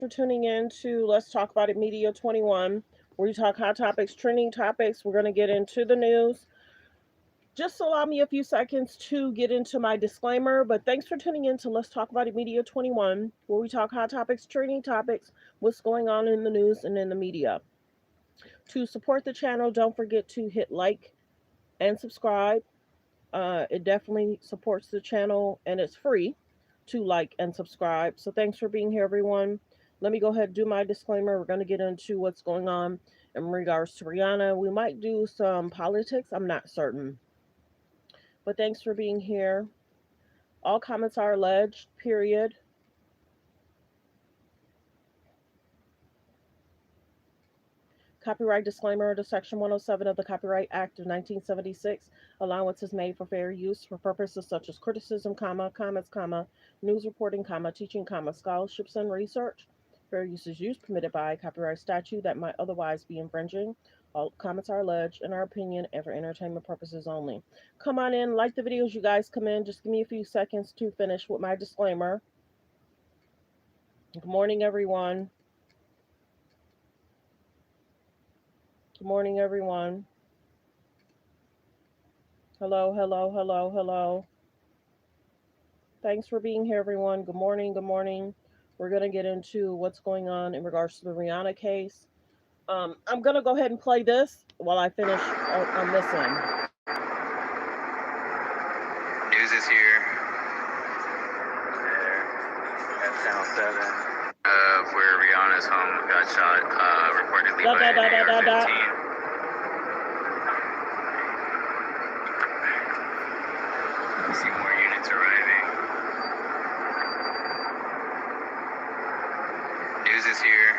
for tuning in to Let's Talk About It Media 21, where we talk hot topics, trending topics. We're going to get into the news. Just allow me a few seconds to get into my disclaimer, but thanks for tuning in to Let's Talk About It Media 21, where we talk hot topics, trending topics, what's going on in the news and in the media. To support the channel, don't forget to hit like and subscribe. It definitely supports the channel and it's free to like and subscribe. So thanks for being here, everyone. Let me go ahead and do my disclaimer. We're going to get into what's going on in regards to Rihanna. We might do some politics. I'm not certain. But thanks for being here. All comments are alleged, period. Copyright disclaimer under Section 107 of the Copyright Act of 1976. Allowance is made for fair use for purposes such as criticism, comments, news reporting, teaching, scholarships, and research. Fair use is used permitted by copyright statute that might otherwise be infringing. All comments are alleged, in our opinion, and for entertainment purposes only. Come on in, like the videos, you guys come in. Just give me a few seconds to finish with my disclaimer. Good morning, everyone. Good morning, everyone. Hello, hello, hello, hello. Thanks for being here, everyone. Good morning, good morning. We're going to get into what's going on in regards to the Rihanna case. I'm going to go ahead and play this while I finish on this one. News is here. There. At Channel 7. Where Rihanna's home got shot, reportedly by an AR-15. You see more units arriving. News is here.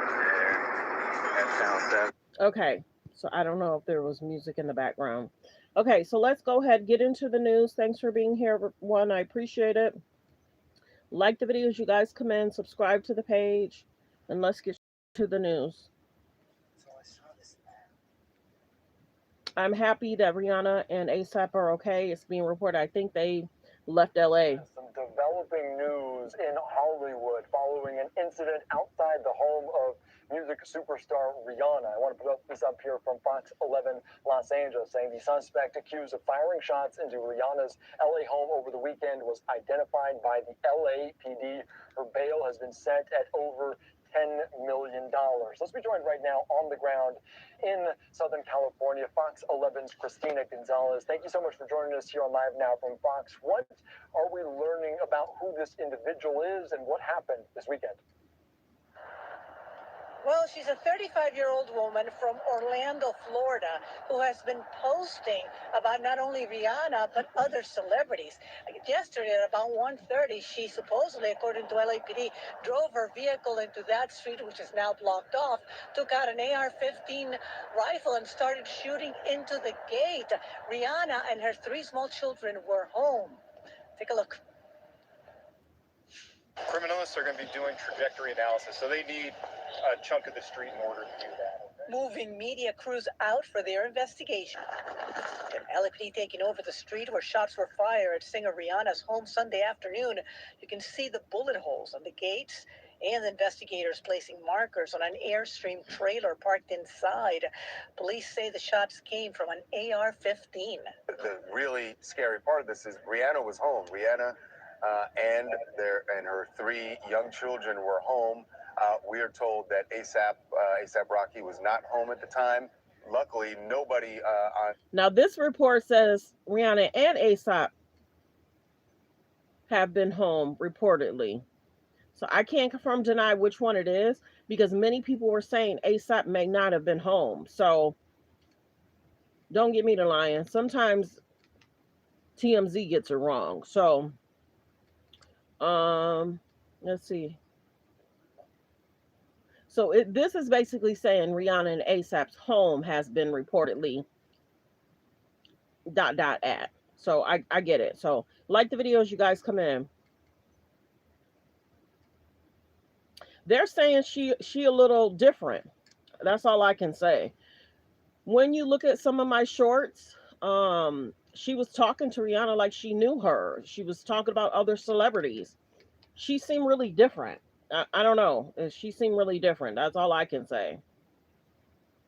There. At Channel 7. Okay, so I don't know if there was music in the background. Okay, so let's go ahead and get into the news. Thanks for being here, everyone. I appreciate it. Like the videos, you guys come in, subscribe to the page, and let's get to the news. I'm happy that Rihanna and ASAP are okay. It's being reported. I think they left LA. Some developing news in Hollywood following an incident outside the home of music superstar Rihanna. I want to put this up here from Fox 11 Los Angeles, saying the suspect accused of firing shots into Rihanna's LA home over the weekend was identified by the LAPD. Her bail has been set at over $10 million. Let's be joined right now on the ground in Southern California. Fox 11's Christina Gonzalez. Thank you so much for joining us here on Live Now from Fox. What are we learning about who this individual is and what happened this weekend? Well, she's a 35-year-old woman from Orlando, Florida, who has been posting about not only Rihanna, but other celebrities. Yesterday at about 1:30, she supposedly, according to LAPD, drove her vehicle into that street, which is now blocked off, took out an AR-15 rifle and started shooting into the gate. Rihanna and her 3 small children were home. Take a look. Criminalists are going to be doing trajectory analysis, so they need a chunk of the street in order to do that. Moving media crews out for their investigation. LAPD taking over the street where shots were fired at singer Rihanna's home Sunday afternoon. You can see the bullet holes on the gates and investigators placing markers on an Airstream trailer parked inside. Police say the shots came from an AR-15. The really scary part of this is Rihanna was home. Rihanna and her 3 young children were home. We are told that ASAP Rocky was not home at the time. Luckily, nobody on. Now, this report says Rihanna and ASAP have been home reportedly. So I can't confirm, deny which one it is, because many people were saying ASAP may not have been home. So don't get me to lying. Sometimes TMZ gets it wrong. So let's see. So this is basically saying Rihanna and ASAP's home has been reportedly ... at. So I get it. So like the videos, you guys come in. They're saying she a little different. That's all I can say. When you look at some of my shorts, she was talking to Rihanna like she knew her. She was talking about other celebrities. She seemed really different. I don't know. She seemed really different. That's all I can say.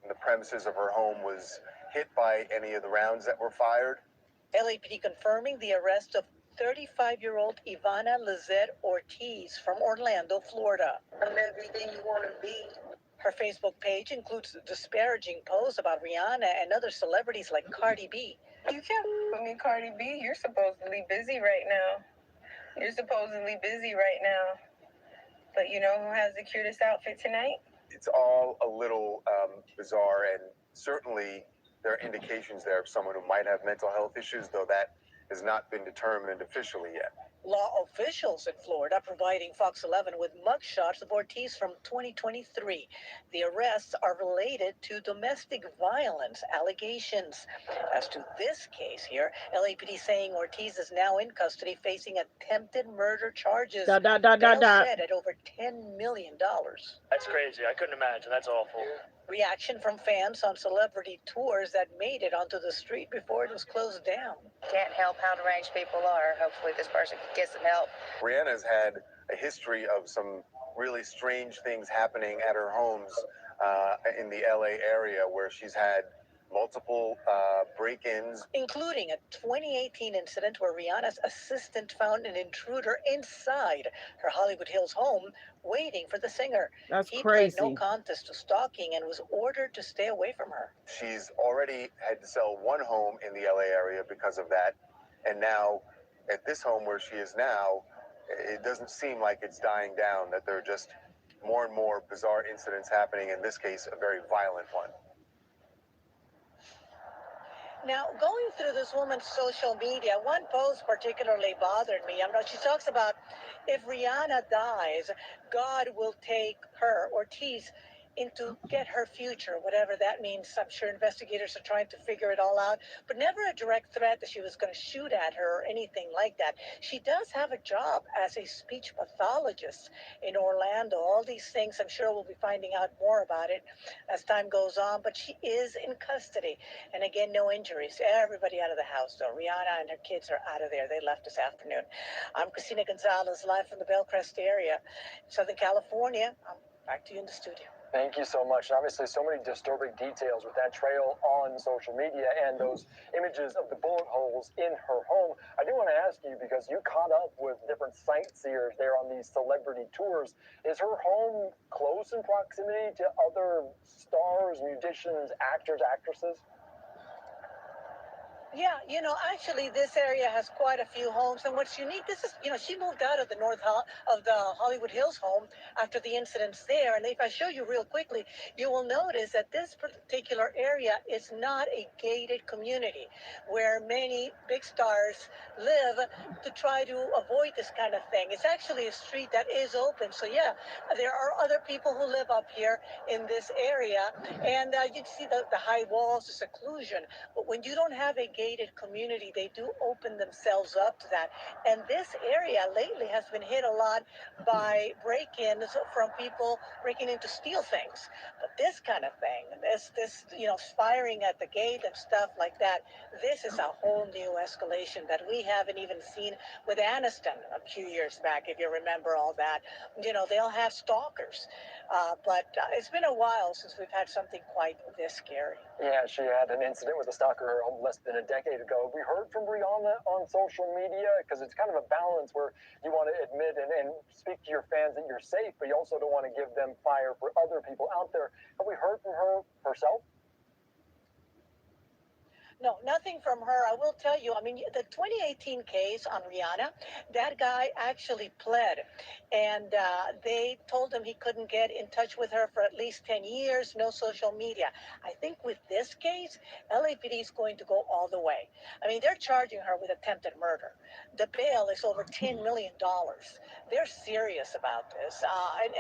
The premises of her home was hit by any of the rounds that were fired. LAPD confirming the arrest of 35-year-old Ivana Lizette Ortiz from Orlando, Florida. I'm everything you want to be. Her Facebook page includes disparaging posts about Rihanna and other celebrities like Cardi B. You can't put me Cardi B. You're supposedly busy right now. You're supposedly busy right now. But you know who has the cutest outfit tonight? It's all a little bizarre, and certainly there are indications there of someone who might have mental health issues, though that has not been determined officially yet. Law officials in Florida providing Fox 11 with mugshots of Ortiz from 2023. The arrests are related to domestic violence allegations. As to this case here, LAPD saying Ortiz is now in custody facing attempted murder charges. Bail set at over $10 million. That's crazy. I couldn't imagine. That's awful. Reaction from fans on celebrity tours that made it onto the street before it was closed down. Can't help how deranged people are. Hopefully this person can get some help. Rihanna's had a history of some really strange things happening at her homes in the LA area, where she's had multiple break-ins, including a 2018 incident where Rihanna's assistant found an intruder inside her Hollywood Hills home waiting for the singer. That's he crazy. pled no contest to stalking and was ordered to stay away from her. She's already had to sell one home in the LA area because of that, and now at this home where she is now, it doesn't seem like it's dying down, that there are just more and more bizarre incidents happening, in this case a very violent one. Now, going through this woman's social media, one post particularly bothered me. She talks about if Rihanna dies, God will take her, Ortiz, into get her future, whatever that means. I'm sure investigators are trying to figure it all out, but never a direct threat that she was going to shoot at her or anything like that. She does have a job as a speech pathologist in Orlando. All these things, I'm sure we'll be finding out more about it as time goes on, but she is in custody. And again, no injuries. Everybody out of the house, though. Rihanna and her kids are out of there. They left this afternoon. I'm Christina Gonzalez, live from the Bellcrest area, Southern California. I'm back to you in the studio. Thank you so much. Obviously, so many disturbing details with that trail on social media and those images of the bullet holes in her home. I do want to ask you, because you caught up with different sightseers there on these celebrity tours, is her home close in proximity to other stars, musicians, actors, actresses? Yeah, actually, this area has quite a few homes, and what's unique, this is, she moved out of the of the Hollywood Hills home after the incidents there, and if I show you real quickly, you will notice that this particular area is not a gated community where many big stars live to try to avoid this kind of thing. It's actually a street that is open, so yeah, there are other people who live up here in this area, and you can see the high walls, the seclusion, but when you don't have a gated community, they do open themselves up to that. And this area lately has been hit a lot by break-ins from people breaking in to steal things. But this kind of thing, this firing at the gate and stuff like that, this is a whole new escalation that we haven't even seen with Aniston a few years back, if you remember all that. They'll have stalkers. But it's been a while since we've had something quite this scary. Yeah, she had an incident with a stalker less than a decade ago. We heard from Rihanna on social media, because it's kind of a balance where you want to admit and speak to your fans that you're safe, but you also don't want to give them fire for other people out there. Have we heard from her herself? No, nothing from her. I will tell you, the 2018 case on Rihanna, that guy actually pled. And they told him he couldn't get in touch with her for at least 10 years, no social media. I think with this case, LAPD is going to go all the way. They're charging her with attempted murder. The bail is over $10 million. They're serious about this.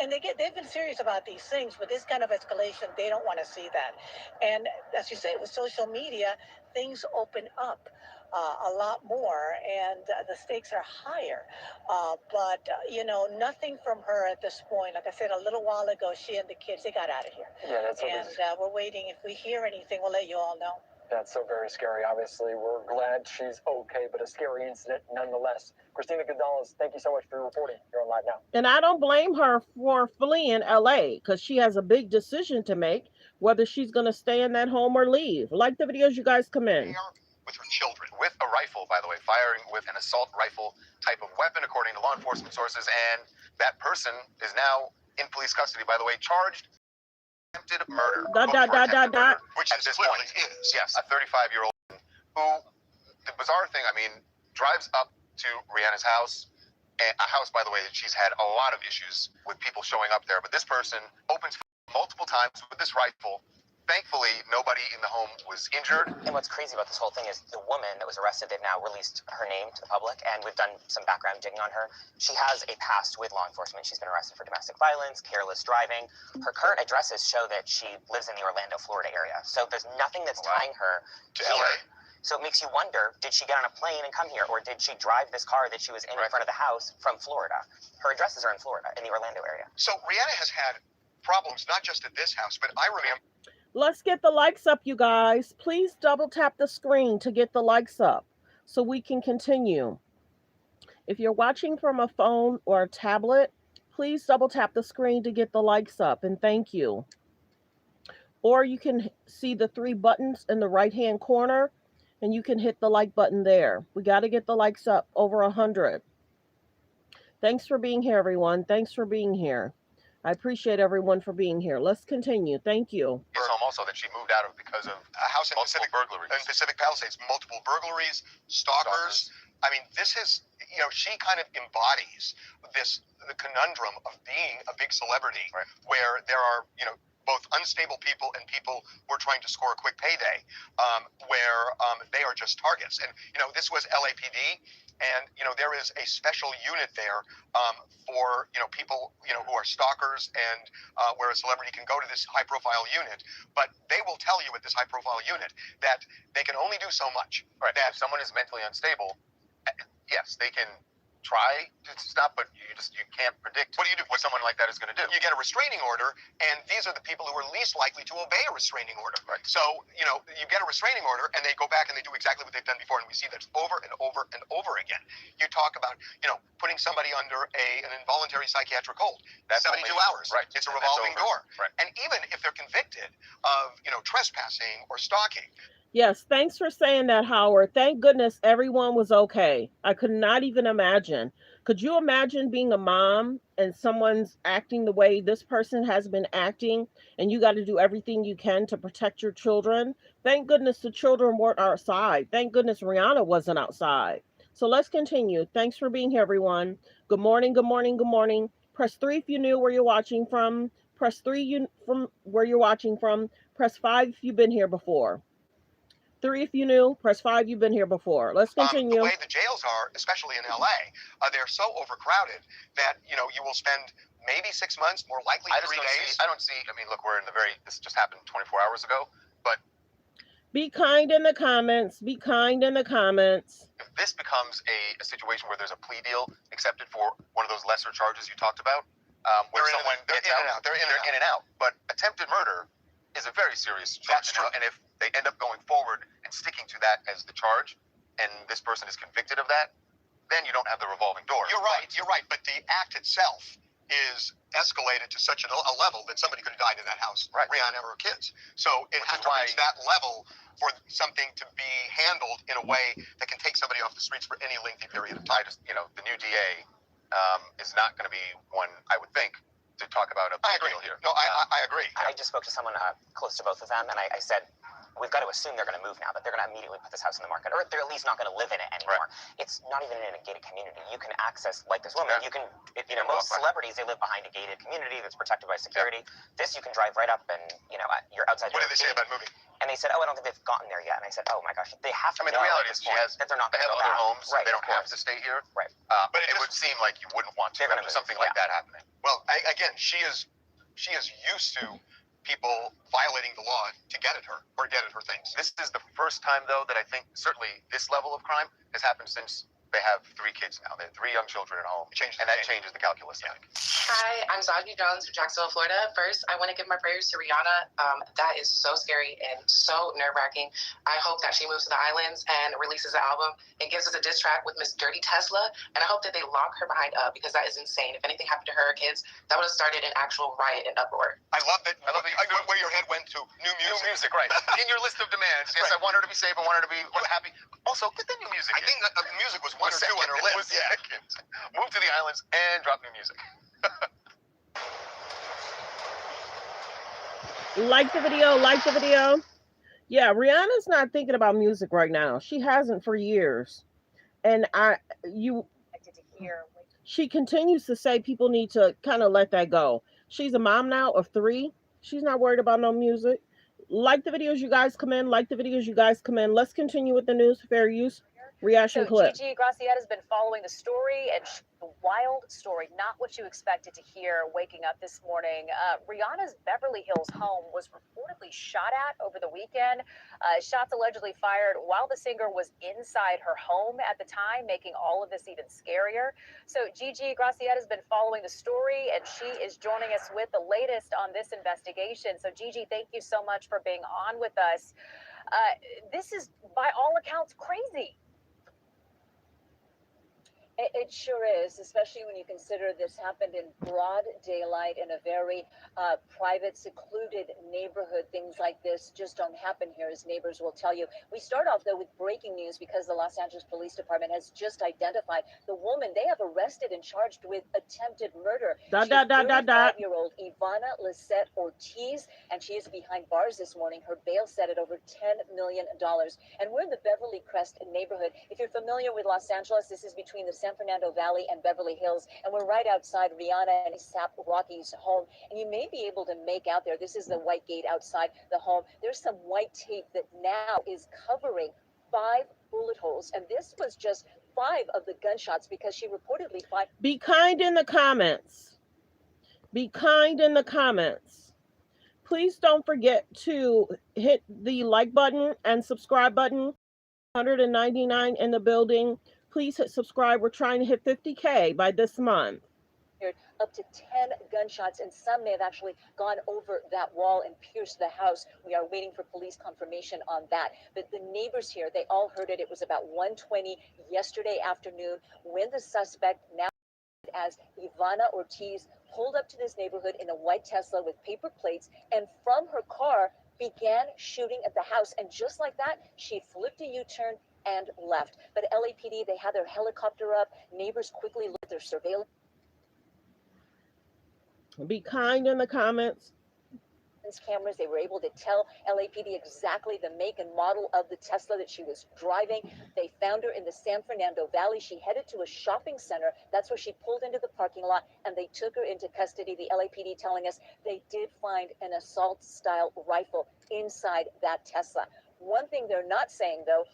And they've been serious about these things, but this kind of escalation, they don't want to see that. And as you say, with social media, things open up a lot more, and the stakes are higher. But nothing from her at this point. Like I said a little while ago, she and the kids, they got out of here. Yeah, that's what and we're waiting. If we hear anything, we'll let you all know. That's so very scary. Obviously, we're glad she's okay, but a scary incident nonetheless. Christina Gonzalez, thank you so much for your reporting. You're on Live Now. And I don't blame her for fleeing LA because she has a big decision to make whether she's going to stay in that home or leave. Like the videos, you guys come in. With her children, with a rifle, by the way, firing with an assault rifle type of weapon, according to law enforcement sources. And that person is now in police custody, by the way, charged attempted murder. Which at this point is, yes, a 35-year-old who, the bizarre thing, I mean, drives up to Rihanna's house, a house, by the way, that she's had a lot of issues with people showing up there. But this person opens multiple times with this rifle. Thankfully, nobody in the home was injured. And what's crazy about this whole thing is the woman that was arrested, they've now released her name to the public, and we've done some background digging on her. She has a past with law enforcement. She's been arrested for domestic violence, careless driving. Her current addresses show that she lives in the Orlando, Florida area. So there's nothing that's tying her to LA. So it makes you wonder, did she get on a plane and come here, or did she drive this car that she was in front of the house from Florida? Her addresses are in Florida, in the Orlando area. So Rihanna has had problems, not just at this house, but I remember... Let's get the likes up, you guys. Please double tap the screen to get the likes up so we can continue. If you're watching from a phone or a tablet, please double tap the screen to get the likes up, and thank you. Or you can see the 3 buttons in the right-hand corner, and you can hit the like button there. We got to get the likes up over 100. Thanks for being here, everyone. Thanks for being here. I appreciate everyone for being here. Let's continue. Thank you. His home also that she moved out of because of a house in Pacific burglaries. In Pacific Palisades, multiple burglaries, stalkers. I mean, this is, you know, she kind of embodies the conundrum of being a big celebrity, where there are, you know, both unstable people and people who are trying to score a quick payday, where they are just targets. And, you know, this was LAPD. And, you know, there is a special unit there for, you know, people, you know, who are stalkers, and where a celebrity can go to this high profile unit. But they will tell you at this high profile unit that they can only do so much. Right. That if someone is mentally unstable, yes, they can try to stop, but you can't predict what someone like that is going to do. You get a restraining order, and these are the people who are least likely to obey a restraining order. Right. So, you know, you get a restraining order, and they go back and they do exactly what they've done before, and we see that over and over and over again. You talk about, you know, putting somebody under an involuntary psychiatric hold. That's 72 hours. Right. It's a revolving door. Right. And even if they're convicted of, you know, trespassing or stalking. Yes, thanks for saying that, Howard. Thank goodness everyone was okay. I could not even imagine. Could you imagine being a mom and someone's acting the way this person has been acting, and you got to do everything you can to protect your children? Thank goodness the children weren't outside. Thank goodness Rihanna wasn't outside. So let's continue. Thanks for being here, everyone. Good morning, good morning, good morning. Press 3 if you knew where you're watching from. Press 3 from where you're watching from. Press 5 if you've been here before. 3 if you knew, press 5, you've been here before. Let's continue. The way the jails are, especially in LA, they're so overcrowded that, you know, you will spend maybe 6 months, more likely 3 days. I mean, look, we're in this just happened 24 hours ago, but. Be kind in the comments. Be kind in the comments. If this becomes a situation where there's a plea deal accepted for one of those lesser charges you talked about, where someone gets out, they're in and out. But attempted murder is a very serious charge. That's true. And if they end up going forward and sticking to that as the charge, and this person is convicted of that, then you don't have the revolving door. You're right. But the act itself is escalated to such a level that somebody could have died in that house, Rihanna or her kids. So it has to reach that level for something to be handled in a way that can take somebody off the streets for any lengthy period of time. You know, the new DA is not going to be one, I would think, to talk about a deal here. No, I agree. I just spoke to someone close to both of them, and I said, we've got to assume they're going to move now, that they're going to immediately put this house on the market, or they're at least not going to live in it anymore. Right. It's not even in a gated community. You can access, like this woman, you can, you know, most celebrities, they live behind a gated community that's protected by security. Yeah. This, you can drive right up and, you know, you're outside. What did they say about moving? And they said, oh, I don't think they've gotten there yet. And I said, oh my gosh, they have to. I mean, the reality is that they're not going to go other homes. Right, they don't have to stay here. Right. But it would seem like you wouldn't want to have something like that happening. Well, again, she is used to people violating the law to get at her or get at her things. This is the first time, though, that I think certainly this level of crime has happened since They have 3 kids now. They have 3 young children at home. And that changes the calculus. Yeah. Hi, I'm Zadie Jones from Jacksonville, Florida. First, I want to give my prayers to Rihanna. That is so scary and so nerve-wracking. I hope that she moves to the islands and releases an album and gives us a diss track with Miss Dirty Tesla. And I hope that they lock her behind up because that is insane. If anything happened to her kids, that would have started an actual riot and uproar. I love it. I love it. Where your head went to. New music, right. In your list of demands. Yes, right. I want her to be safe. I want her to be happy. Also, get the new music. I think that the music was 1 or 2 on her list. Move to the islands and drop new music. Like the video. Yeah, Rihanna's not thinking about music right now. She hasn't for years. And she continues to say people need to kind of let that go. She's a mom now of 3. She's not worried about no music. Like the videos, you guys come in. Let's continue with the news. Fair use. Reaction clip. Gigi Graciette has been following the story, and the wild story, not what you expected to hear waking up this morning. Rihanna's Beverly Hills home was reportedly shot at over the weekend. Shots allegedly fired while the singer was inside her home at the time, making all of this even scarier. So Gigi Graciette has been following the story, and she is joining us with the latest on this investigation. So Gigi, thank you so much for being on with us. This is, by all accounts, crazy. It sure is, especially when you consider this happened in broad daylight in a very private, secluded neighborhood. Things like this just don't happen here, as neighbors will tell you. We start off, though, with breaking news because the Los Angeles Police Department has just identified the woman they have arrested and charged with attempted murder. She's 35-year-old Ivana Lisette Ortiz, and she is behind bars this morning. Her bail set at over $10 million. And we're in the Beverly Crest neighborhood. If you're familiar with Los Angeles, this is between the San Fernando Valley and Beverly Hills, and we're right outside Rihanna and A$AP Rocky's home, and you may be able to make out there, this is the white gate outside the home, there's some white tape that now is covering 5 bullet holes, and this was just 5 of the gunshots because she reportedly fired. Be kind in the comments. Please don't forget to hit the like button and subscribe button. 199 in the building. Please hit subscribe. We're trying to hit 50K by this month. Up to 10 gunshots, and some may have actually gone over that wall and pierced the house. We are waiting for police confirmation on that. But the neighbors here, they all heard it. It was about 1:20 yesterday afternoon when the suspect, now as Ivana Ortiz, pulled up to this neighborhood in a white Tesla with paper plates, and from her car began shooting at the house. And just like that, she flipped a U-turn and left. But LAPD, they had their helicopter up. Neighbors quickly lit their surveillance Be kind in the comments. cameras. They were able to tell LAPD exactly the make and model of the Tesla that she was driving. They found her in the San Fernando Valley. She headed to a shopping center. That's where she pulled into the parking lot, and they took her into custody. The LAPD telling us they did find an assault-style rifle inside that Tesla. One thing they're not saying, though,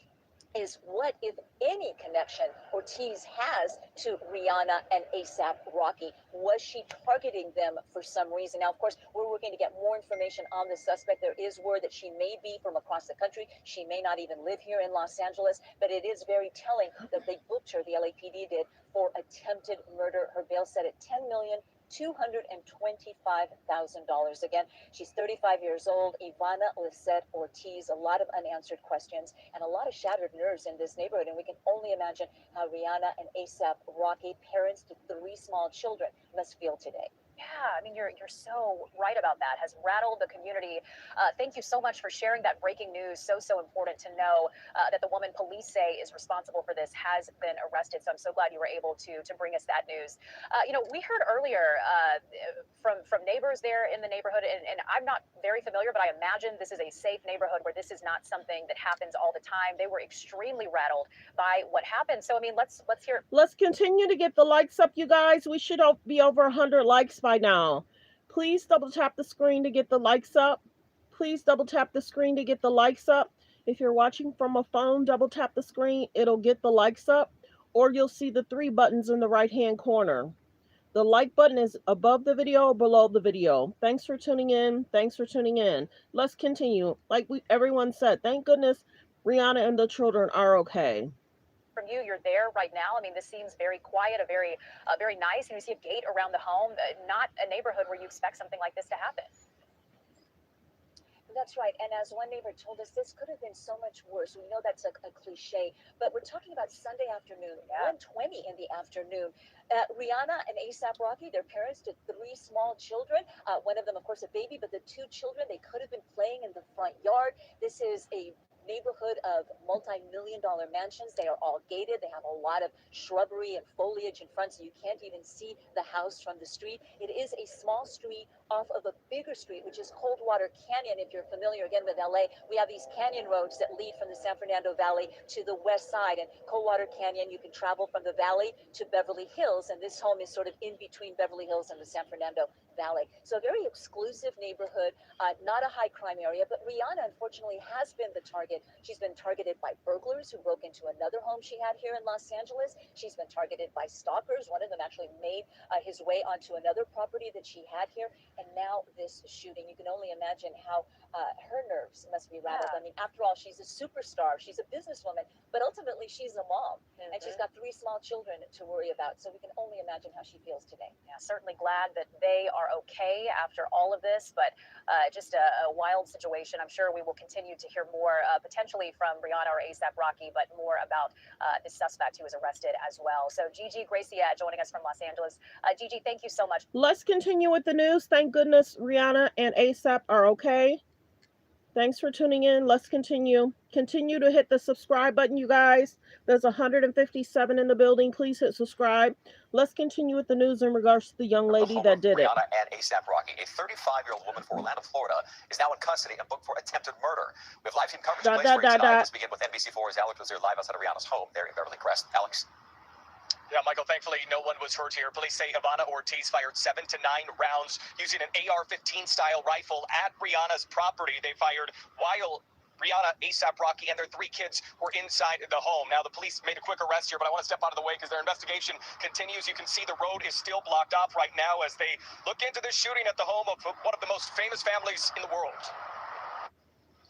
is what, if any, connection Ortiz has to Rihanna and A$AP Rocky. Was she targeting them for some reason? Now, of course, we're working to get more information on the suspect. There is word that she may be from across the country. She may not even live here in Los Angeles, but it is very telling that they booked her, the LAPD did, for attempted murder. Her bail set at $10,225,000. Again, she's 35 years old, Ivana Lisette Ortiz. A lot of unanswered questions and a lot of shattered nerves in this neighborhood. And we can only imagine how Rihanna and A$AP Rocky, parents to 3 small children, must feel today. Yeah, I mean, you're so right about that. Has rattled the community. Thank you so much for sharing that breaking news. So important to know that the woman police say is responsible for this has been arrested. So I'm so glad you were able to bring us that news. We heard earlier from neighbors there in the neighborhood, and I'm not very familiar, but I imagine this is a safe neighborhood where this is not something that happens all the time. They were extremely rattled by what happened. So I mean, let's hear. Let's continue to get the likes up, you guys. We should be over 100 likes by now. Please double tap the screen to get the likes up. If you're watching from a phone, double tap the screen. It'll get the likes up, or you'll see the 3 buttons in the right hand corner. The like button is above the video or below the video. Thanks for tuning in. Let's continue. Like everyone said, thank goodness Rihanna and the children are okay. from you. You're there right now. I mean, this seems very quiet, very nice. And you see a gate around the home, not a neighborhood where you expect something like this to happen. That's right. And as one neighbor told us, this could have been so much worse. We know that's a cliche, but we're talking about Sunday afternoon, 1:20 in the afternoon. Rihanna and A$AP Rocky, their parents, to 3 small children. One of them, of course, a baby, but the 2 children, they could have been playing in the front yard. This is a neighborhood of multi-million-dollar mansions. They are all gated. They have a lot of shrubbery and foliage in front, so you can't even see the house from the street. It is a small street off of a bigger street, which is Coldwater Canyon. If you're familiar again with LA, we have these canyon roads that lead from the San Fernando Valley to the west side. And Coldwater Canyon, you can travel from the valley to Beverly Hills, and this home is sort of in between Beverly Hills and the San Fernando Valley. So a very exclusive neighborhood, not a high crime area, but Rihanna unfortunately has been the target. She's been targeted by burglars who broke into another home she had here in Los Angeles. She's been targeted by stalkers. One of them actually made his way onto another property that she had here. And now this shooting. You can only imagine how her nerves must be rattled. I mean, after all, she's a superstar. She's a businesswoman, but ultimately she's a mom. And she's got 3 small children to worry about. So we can only imagine how she feels today. Yeah, certainly glad that they are okay after all of this, but just a wild situation. I'm sure we will continue to hear more potentially from Rihanna or A$AP Rocky, but more about the suspect who was arrested as well. So Gigi Gracia joining us from Los Angeles. Gigi, thank you so much. Let's continue with the news. Thank goodness Rihanna and A$AP are okay. Thanks for tuning in. Let's continue. Continue to hit the subscribe button, you guys. There's 157 in the building. Please hit subscribe. Let's continue with the news in regards to the young lady that did it. Rihanna and A$AP Rocky, a 35-year-old woman from Orlando, Florida, is now in custody and booked for attempted murder. We have live team coverage in place for you tonight. Let's begin with NBC4's Alex was there live outside of Rihanna's home there in Beverly Crest. Alex. Yeah, Michael, thankfully no one was hurt here. Police say Ivana Ortiz fired 7 to 9 rounds using an AR-15 style rifle at Rihanna's property. They fired while Rihanna, A$AP Rocky, and their 3 kids were inside the home. Now, the police made a quick arrest here, but I want to step out of the way because their investigation continues. You can see the road is still blocked off right now as they look into this shooting at the home of one of the most famous families in the world.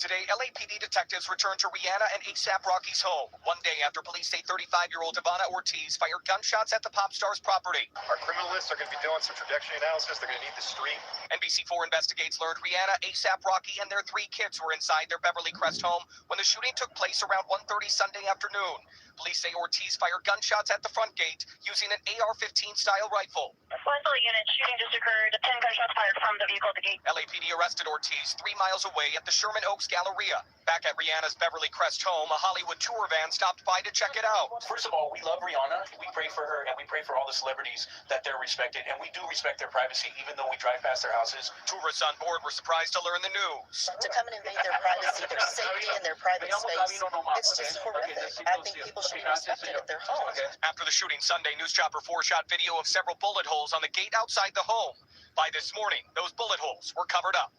Today, LAPD detectives returned to Rihanna and A$AP Rocky's home, one day after police say 35-year-old Ivana Ortiz fired gunshots at the pop star's property. Our criminalists are going to be doing some trajectory analysis. They're going to need the street. NBC4 investigates learned Rihanna, A$AP Rocky, and their 3 kids were inside their Beverly Crest home when the shooting took place around 1:30 Sunday afternoon. Police say Ortiz fired gunshots at the front gate using an AR-15 style rifle. Flight unit, shooting just occurred. 10 gunshots fired from the vehicle at the gate. LAPD arrested Ortiz 3 miles away at the Sherman Oaks Galleria. Back at Rihanna's Beverly Crest home, a Hollywood tour van stopped by to check it out. First of all, we love Rihanna. We pray for her, and we pray for all the celebrities that they're respected, and we do respect their privacy, even though we drive past their houses. Tourists on board were surprised to learn the news. To come and invade their privacy, their safety, and their private space, it's just horrific. I think people should be respected at their home. After the shooting Sunday, News Chopper 4 shot video of several bullet holes on the gate outside the home. By this morning, those bullet holes were covered up.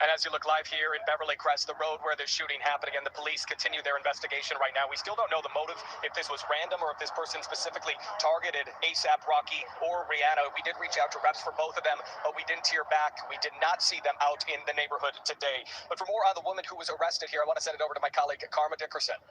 And as you look live here in Beverly Crest, the road where the shooting happened, again, the police continue their investigation right now. We still don't know the motive, if this was random or if this person specifically targeted A$AP Rocky or Rihanna. We did reach out to reps for both of them, but we didn't hear back. We did not see them out in the neighborhood today. But for more on the woman who was arrested here, I want to send it over to my colleague, Karma Dickerson.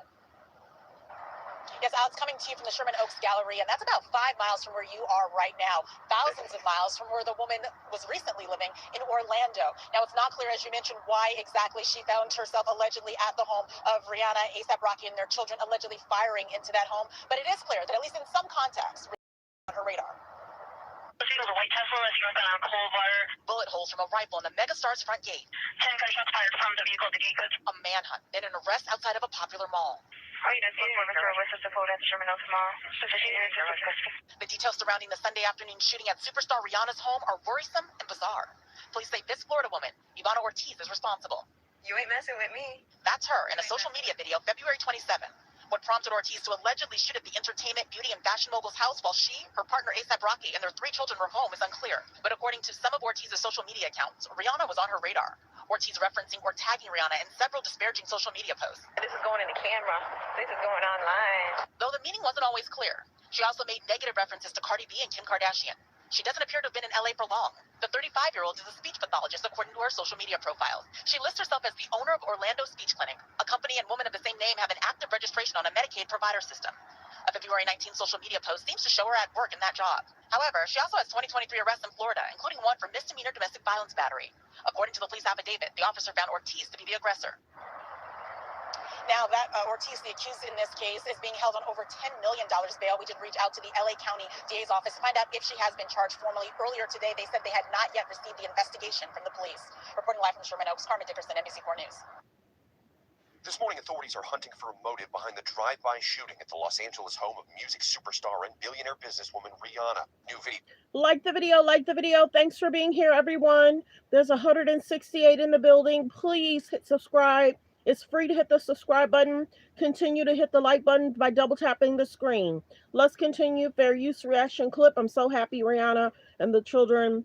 Yes, Alex, coming to you from the Sherman Oaks Gallery, and that's about 5 miles from where you are right now. Thousands of miles from where the woman was recently living in Orlando. Now, it's not clear, as you mentioned, why exactly she found herself allegedly at the home of Rihanna, A$AP Rocky, and their children allegedly firing into that home. But it is clear that at least in some context, on her radar. Bullet holes from a rifle in the megastar's front gate. 10 gunshots fired from the vehicle at the gate. A manhunt, then an arrest outside of a popular mall. The details surrounding the Sunday afternoon shooting at superstar Rihanna's home are worrisome and bizarre. Police say this Florida woman, Ivana Ortiz, is responsible. You ain't messing with me. That's her in a social media video, February 27th. What prompted Ortiz to allegedly shoot at the entertainment, beauty, and fashion mogul's house while she, her partner A$AP Rocky, and their 3 children were home is unclear. But according to some of Ortiz's social media accounts, Rihanna was on her radar. Ortiz referencing or tagging Rihanna in several disparaging social media posts. This is going in the camera. This is going online. Though the meaning wasn't always clear. She also made negative references to Cardi B and Kim Kardashian. She doesn't appear to have been in LA for long. The 35-year-old is a speech pathologist according to her social media profile. She lists herself as the owner of Orlando Speech Clinic. A company and woman of the same name have an active registration on a Medicaid provider system. A February 19 social media post seems to show her at work in that job. However, she also has 2023 arrests in Florida, including one for misdemeanor domestic violence battery. According to the police affidavit, the officer found Ortiz to be the aggressor. Now, that Ortiz, the accused in this case, is being held on over $10 million bail. We did reach out to the LA County DA's office to find out if she has been charged formally. Earlier today, they said they had not yet received the investigation from the police. Reporting live from Sherman Oaks, Carmen Dickerson, NBC4 News. This morning, authorities are hunting for a motive behind the drive-by shooting at the Los Angeles home of music superstar and billionaire businesswoman Rihanna. New video. Like the video, like the video. Thanks for being here, everyone. There's 168 in the building. Please hit subscribe. It's free to hit the subscribe button. Continue to hit the like button by double tapping the screen. Let's continue. Fair use reaction clip. I'm so happy Rihanna and the children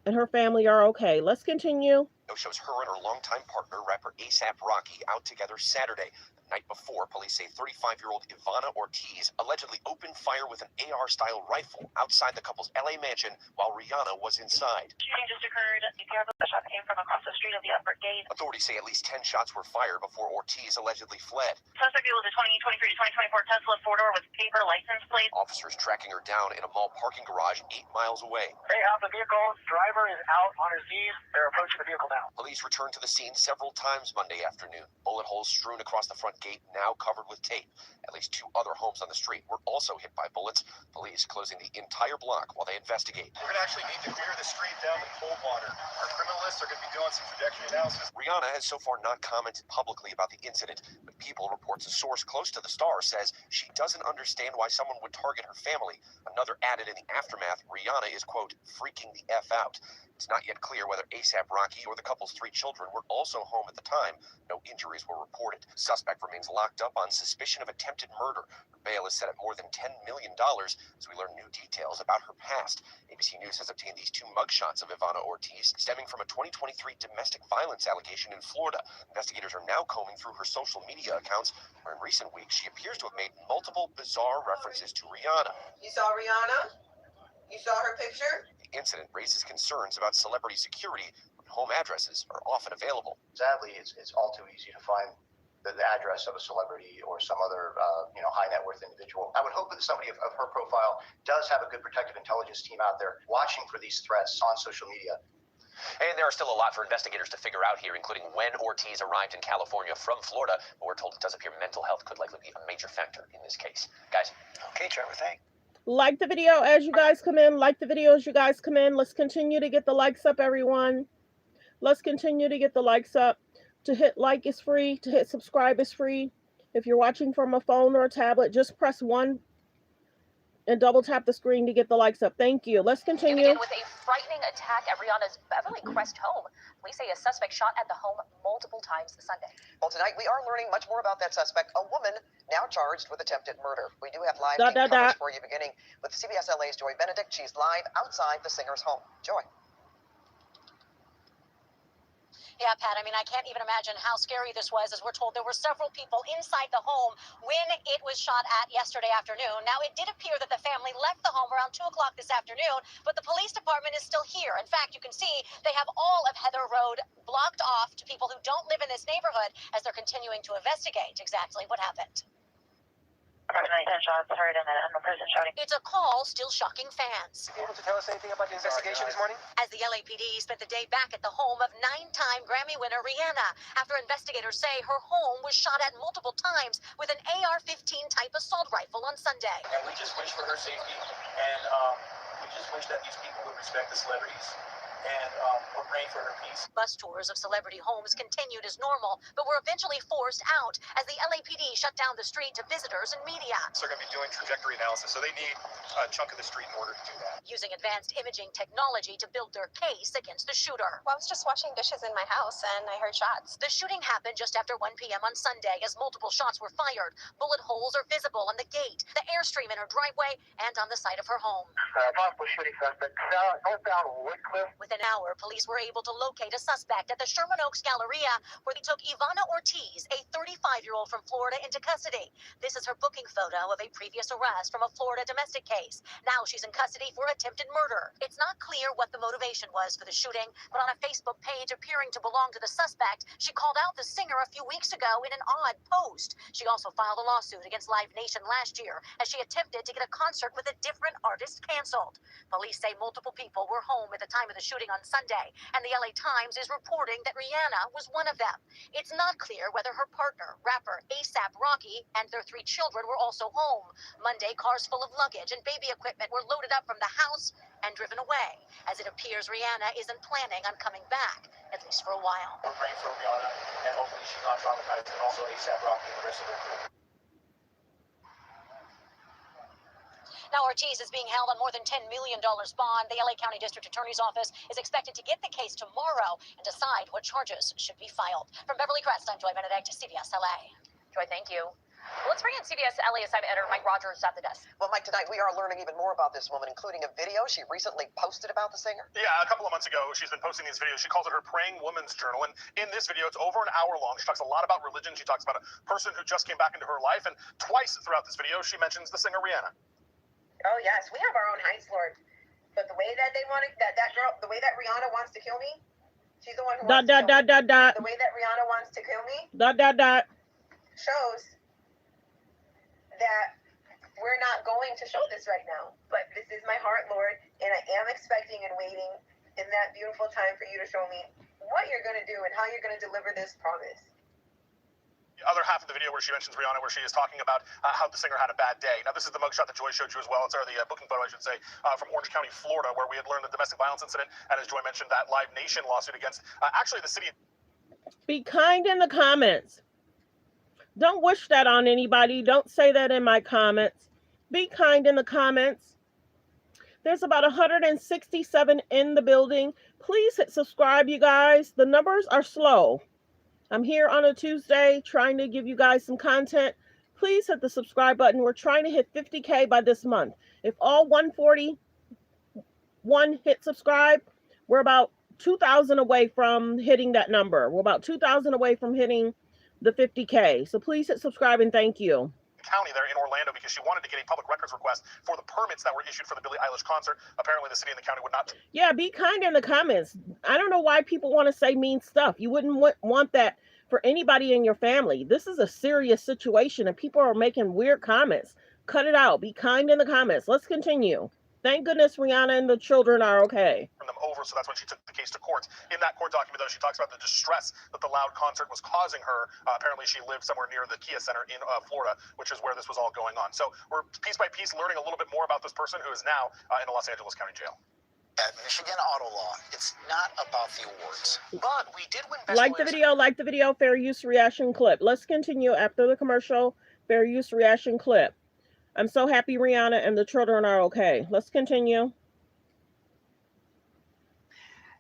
and her family are okay. Let's continue. Shows her and her longtime partner, rapper A$AP Rocky, out together Saturday. The night before, police say 35-year-old Ivana Ortiz allegedly opened fire with an AR-style rifle outside the couple's LA mansion while Rihanna was inside. Shooting just occurred. The shot came from across the street of the upper gate. Authorities say at least 10 shots were fired before Ortiz allegedly fled. Suspect was a 2023 to 2024 Tesla four-door with paper license plate. Officers tracking her down in a mall parking garage 8 miles away. They have the vehicle. Driver is out on his knees. They're approaching the vehicle now. Police returned to the scene several times Monday afternoon. Bullet holes strewn across the front gate, now covered with tape. At least 2 other homes on the street were also hit by bullets. Police closing the entire block while they investigate. We're going to actually need to clear the street down to cold water. Our criminalists are going to be doing some trajectory analysis. Rihanna has so far not commented publicly about the incident, but People reports a source close to the star says she doesn't understand why someone would target her family. Another added in the aftermath, Rihanna is, quote, freaking the F out. It's not yet clear whether A$AP Rocky or the couple's 3 children were also home at the time. No injuries were reported. Suspect remains locked up on suspicion of attempted murder. Her bail is set at more than $10 million as we learn new details about her past. ABC News has obtained these 2 mugshots of Ivana Ortiz, stemming from a 2023 domestic violence allegation in Florida. Investigators are now combing through her social media accounts, where in recent weeks she appears to have made multiple bizarre references to Rihanna. You saw Rihanna? You saw her picture? The incident raises concerns about celebrity security when home addresses are often available. Sadly, it's all too easy to find the address of a celebrity or some other high net worth individual. I would hope that somebody of her profile does have a good protective intelligence team out there watching for these threats on social media. And there are still a lot for investigators to figure out here, including when Ortiz arrived in California from Florida. But we're told it does appear mental health could likely be a major factor in this case. Guys. Okay, Trevor, thanks. Like the video as you guys come in. Like the video as you guys come in. Let's continue to get the likes up, everyone. Let's continue to get the likes up. To hit like is free. To hit subscribe is free. If you're watching from a phone or a tablet, just press 1 and double tap the screen to get the likes up. Thank you. Let's continue. With a frightening attack at Rihanna's Beverly Crest home. Police say a suspect shot at the home multiple times this Sunday. Well, tonight we are learning much more about that suspect, a woman now charged with attempted murder. We do have live coverage for you, beginning with CBS LA's Joy Benedict. She's live outside the singer's home. Joy. Yeah, Pat, I mean, I can't even imagine how scary this was, as we're told there were several people inside the home when it was shot at yesterday afternoon. Now, it did appear that the family left the home around 2 o'clock this afternoon, but the police department is still here. In fact, you can see they have all of Heather Road blocked off to people who don't live in this neighborhood as they're continuing to investigate exactly what happened. Approximately 10 shots heard in a person shouting. It's a call still shocking fans. Are you able to tell us anything about the investigation this morning? As the LAPD spent the day back at the home of 9-time Grammy winner Rihanna, after investigators say her home was shot at multiple times with an AR-15 type assault rifle on Sunday. And we just wish for her safety, and we just wish that these people would respect the celebrities. And we're praying for her peace. Bus tours of celebrity homes continued as normal, but were eventually forced out as the LAPD shut down the street to visitors and media. So they're going to be doing trajectory analysis, so they need a chunk of the street in order to do that. Using advanced imaging technology to build their case against the shooter. Well, I was just washing dishes in my house and I heard shots. The shooting happened just after 1 p.m. on Sunday as multiple shots were fired. Bullet holes are visible on the gate, the airstream in her driveway, and on the side of her home. Possible shooting suspect northbound Woodcliff. With Within an hour, police were able to locate a suspect at the Sherman Oaks Galleria, where they took Ivana Ortiz, a 35-year-old from Florida, into custody. This is her booking photo of a previous arrest from a Florida domestic case. Now she's in custody for attempted murder. It's not clear what the motivation was for the shooting, but on a Facebook page appearing to belong to the suspect, she called out the singer a few weeks ago in an odd post. She also filed a lawsuit against Live Nation last year as she attempted to get a concert with a different artist canceled. Police say multiple people were home at the time of the shooting on Sunday, and the LA Times is reporting that Rihanna was one of them. It's not clear whether her partner, rapper A$AP Rocky, and their 3 children were also home. Monday, cars full of luggage and baby equipment were loaded up from the house and driven away, as it appears Rihanna isn't planning on coming back, at least for a while. We're praying for Rihanna, and hopefully she's not traumatized, and also A$AP Rocky and the rest of her crew. Now, Ortiz is being held on more than $10 million bond. The LA County District Attorney's Office is expected to get the case tomorrow and decide what charges should be filed. From Beverly Crest, I'm Joy Benedict, CBS LA. Joy, thank you. Let's bring in CBS LA assignment editor Mike Rogers at the desk. Well, Mike, tonight we are learning even more about this woman, including a video she recently posted about the singer. Yeah, a couple of months ago, she's been posting these videos. She calls it her Praying Woman's Journal. And in this video, it's over an hour long. She talks a lot about religion. She talks about a person who just came back into her life. And twice throughout this video, she mentions the singer Rihanna. Oh, yes, we have our own Heights Lord. But the way that they want to, that girl, the way that Rihanna wants to kill me, she's the one who wants to kill me. The way that Rihanna wants to kill me shows that we're not going to show this right now. But this is my heart, Lord, and I am expecting and waiting in that beautiful time for you to show me what you're going to do and how you're going to deliver this promise. The other half of the video where she mentions Rihanna, where she is talking about how the singer had a bad day. Now, this is the mugshot that Joy showed you as well. It's the booking photo, I should say, from Orange County, Florida, where we had learned the domestic violence incident, and as Joy mentioned, that Live Nation lawsuit against actually the city. Be kind in the comments. Don't wish that on anybody. Don't say that in my comments. Be kind in the comments. There's about 167 in the building. Please hit subscribe, you guys. The numbers are slow. I'm here on a Tuesday trying to give you guys some content. Please hit the subscribe button. We're trying to hit 50K by this month. If all 141 hit subscribe, we're about 2,000 away from hitting that number. We're about 2,000 away from hitting the 50K. So please hit subscribe and thank you. County there in Orlando, because she wanted to get a public records request for the permits that were issued for the Billie Eilish concert. Apparently the city and the county would not. Yeah, be kind in the comments. I don't know why people want to say mean stuff. You wouldn't want that for anybody in your family. This is a serious situation and people are making weird comments. Cut it out. Be kind in the comments. Let's continue. Thank goodness Rihanna and the children are okay. Them over, so that's when she took the case to court. In that court document, though, she talks about the distress that the loud concert was causing her. Apparently, she lived somewhere near the Kia Center in Florida, which is where this was all going on. So we're piece by piece learning a little bit more about this person who is now in a Los Angeles County jail. At Michigan Auto Law, it's not about the awards, but we did win best like the video, fair use reaction clip. Let's continue after the commercial. Fair use reaction clip. I'm so happy Rihanna and the children are okay. Let's continue.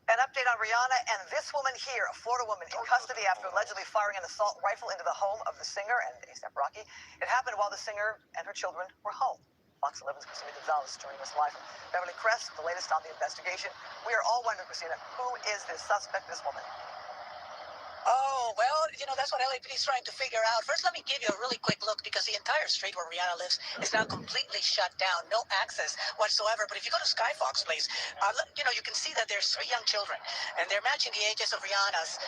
An update on Rihanna and this woman here, a Florida woman in custody after allegedly firing an assault rifle into the home of the singer and A$AP Rocky. It happened while the singer and her children were home. Fox 11's Christina Gonzalez joining us live from Beverly Crest, the latest on the investigation. We are all wondering, Christina, who is this suspect, this woman? Oh, well, that's what LAPD is trying to figure out. First, let me give you a really quick look because the entire street where Rihanna lives is now completely shut down. No access whatsoever. But if you go to Skyfox Place, you can see that there's 3 young children. And they're matching the ages of Rihanna's.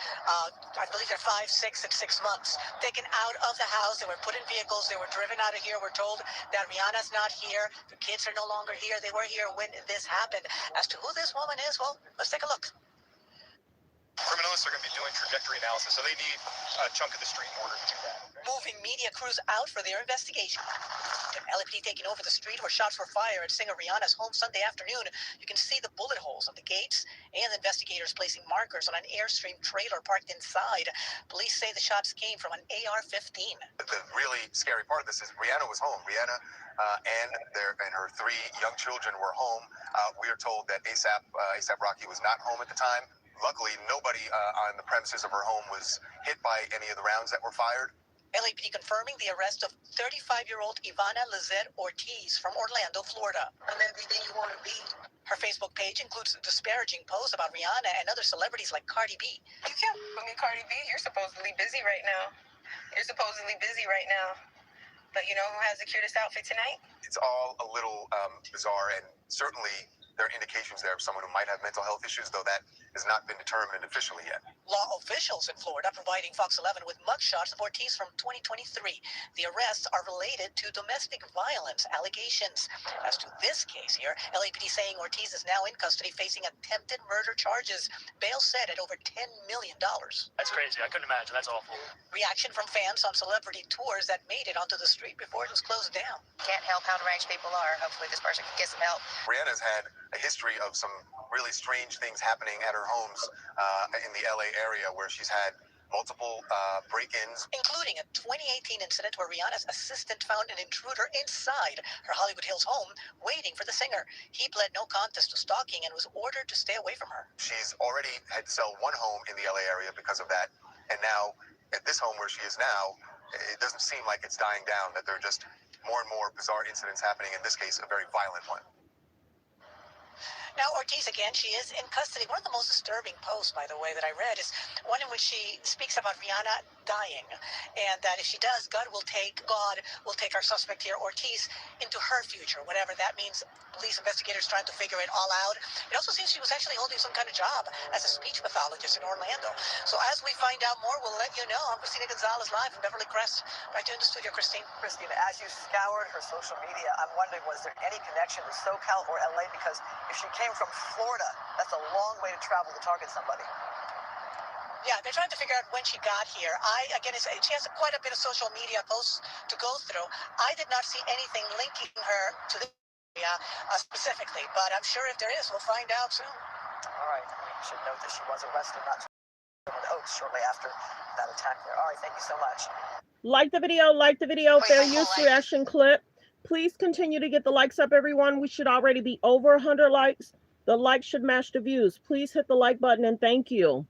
I believe they're 5, 6, and 6 months. Taken out of the house. They were put in vehicles. They were driven out of here. We're told that Rihanna's not here. The kids are no longer here. They were here when this happened. As to who this woman is, well, let's take a look. Criminalists are going to be doing trajectory analysis, so they need a chunk of the street in order to do that. Moving media crews out for their investigation. LAPD taking over the street where shots were fired at singer Rihanna's home Sunday afternoon. You can see the bullet holes on the gates and investigators placing markers on an Airstream trailer parked inside. Police say the shots came from an AR-15. The really scary part of this is Rihanna was home. Rihanna and her 3 young children were home. We are told that A$AP Rocky was not home at the time. Luckily, nobody on the premises of her home was hit by any of the rounds that were fired. LAPD confirming the arrest of 35-year-old Ivana Ortiz from Orlando, Florida. I'm everything you want to be. Her Facebook page includes disparaging posts about Rihanna and other celebrities like Cardi B. You can't put me Cardi B. You're supposedly busy right now. You're supposedly busy right now. But you know who has the cutest outfit tonight? It's all a little bizarre, and certainly there are indications there of someone who might have mental health issues, though that has not been determined officially yet. Law officials in Florida providing Fox 11 with mugshots of Ortiz from 2023. The arrests are related to domestic violence allegations. As to this case here, LAPD saying Ortiz is now in custody facing attempted murder charges. Bail set at over $10 million. That's crazy. I couldn't imagine. That's awful. Reaction from fans on celebrity tours that made it onto the street before it was closed down. Can't help how deranged people are. Hopefully this person can get some help. Rihanna's had a history of some really strange things happening at her homes in the LA area, where she's had multiple break-ins, including a 2018 incident where Rihanna's assistant found an intruder inside her Hollywood Hills home waiting for the singer. He pled no contest to stalking and was ordered to stay away from her. She's already had to sell one home in the LA area because of that, and now at this home where she is now, it doesn't seem like it's dying down, that there are just more and more bizarre incidents happening, in this case a very violent one. Now, Ortiz, again, she is in custody. One of the most disturbing posts, by the way, that I read is one in which she speaks about Rihanna dying, and that if she does, God will take our suspect here, Ortiz, into her future, whatever that means. Police investigators trying to figure it all out. It also seems she was actually holding some kind of job as a speech pathologist in Orlando. So as we find out more, we'll let you know. I'm Christina Gonzalez, live in Beverly Crest. Right here in the studio, Christine. Christina, as you scoured her social media, I'm wondering, was there any connection to SoCal or LA? Because if she came from Florida, that's a long way to travel to target somebody. Yeah, they're trying to figure out when she got here. She has quite a bit of social media posts to go through. I did not see anything linking her to the area specifically, but I'm sure if there is, we'll find out soon. All right. We should note that she was arrested not too long in Oaks shortly after that attack there. All right, thank you so much. Like the video, fair use reaction clip. Please continue to get the likes up, everyone. We should already be over 100 likes. The likes should match the views. Please hit the like button and thank you.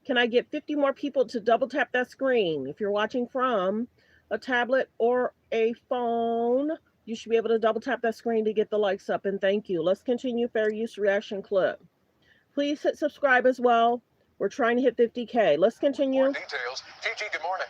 Can I get 50 more people to double tap that screen? If you're watching from a tablet or a phone, you should be able to double tap that screen to get the likes up, and thank you. Let's continue fair use reaction clip. Please hit subscribe as well. We're trying to hit 50K. Let's continue. More details. Gigi, good morning.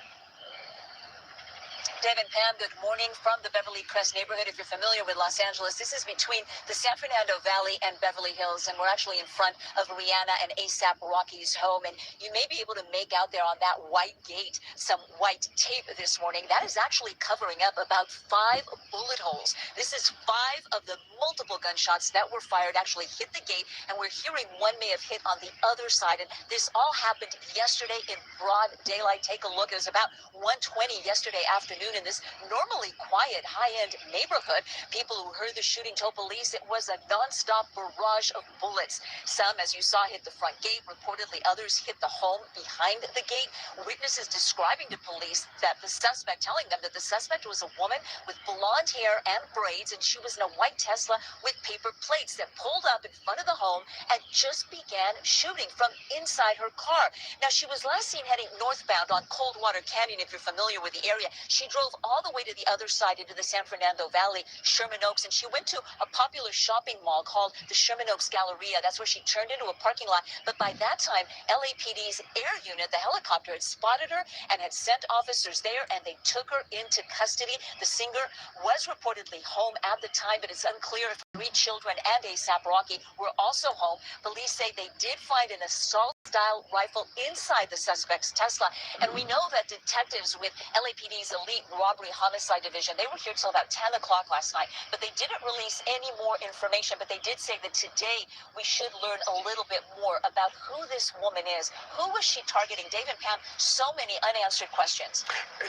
Dave and Pam, good morning from the Beverly Crest neighborhood. If you're familiar with Los Angeles, this is between the San Fernando Valley and Beverly Hills, and we're actually in front of Rihanna and A$AP Rocky's home. And you may be able to make out there on that white gate some white tape this morning. That is actually covering up about 5 bullet holes. This is 5 of the multiple gunshots that were fired actually hit the gate, and we're hearing one may have hit on the other side. And this all happened yesterday in broad daylight. Take a look. It was about 1:20 yesterday afternoon in this normally quiet, high-end neighborhood. People who heard the shooting told police it was a non-stop barrage of bullets. Some, as you saw, hit the front gate. Reportedly, others hit the home behind the gate. Witnesses describing to police that the suspect, telling them that the suspect was a woman with blonde hair and braids, and she was in a white Tesla with paper plates that pulled up in front of the home and just began shooting from inside her car. Now, she was last seen heading northbound on Coldwater Canyon, if you're familiar with the area. She drove all the way to the other side into the San Fernando Valley, Sherman Oaks, and she went to a popular shopping mall called the Sherman Oaks Galleria. That's where she turned into a parking lot. But by that time, LAPD's air unit, the helicopter, had spotted her and had sent officers there, and they took her into custody. The singer was reportedly home at the time, but it's unclear if 3 children and A$AP Rocky were also home. Police say they did find an assault-style rifle inside the suspect's Tesla, and we know that detectives with LAPD's elite robbery homicide division, they were here till about 10 o'clock last night, but they didn't release any more information. But they did say that today we should learn a little bit more about who this woman is. Who was she targeting? Dave and Pam, so many unanswered questions.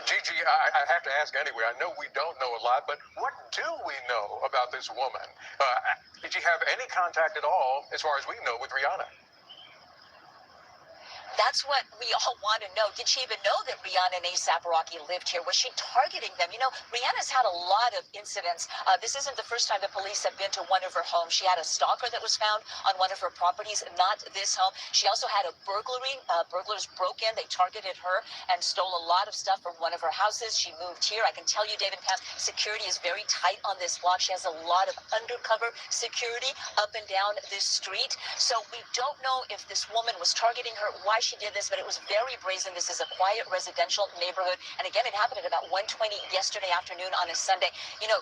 Gigi, I have to ask anyway. I know we don't know a lot, but what do we know about this woman? Did she have any contact at all, as far as we know, with Rihanna? That's what we all want to know. Did she even know that Rihanna and A$AP Rocky lived here? Was she targeting them? You know, Rihanna's had a lot of incidents. This isn't the first time the police have been to one of her homes. She had a stalker that was found on one of her properties, not this home. She also had a burglary. Burglars broke in. They targeted her and stole a lot of stuff from one of her houses. She moved here. I can tell you, David Pam, security is very tight on this block. She has a lot of undercover security up and down this street. So we don't know if this woman was targeting her, why she did this, but it was very brazen. This is a quiet residential neighborhood. And again, it happened at about 1:20 yesterday afternoon on a Sunday. You know,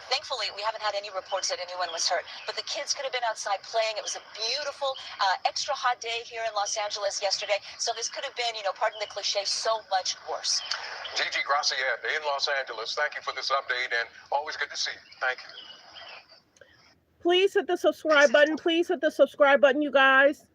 thankfully, we haven't had any reports that anyone was hurt, but the kids could have been outside playing. It was a beautiful, extra hot day here in Los Angeles yesterday. So this could have been, you know, pardon the cliche, so much worse. Gigi Graciette in Los Angeles. Thank you for this update, and always good to see you. Thank you. Please hit the subscribe button. Please hit the subscribe button, you guys.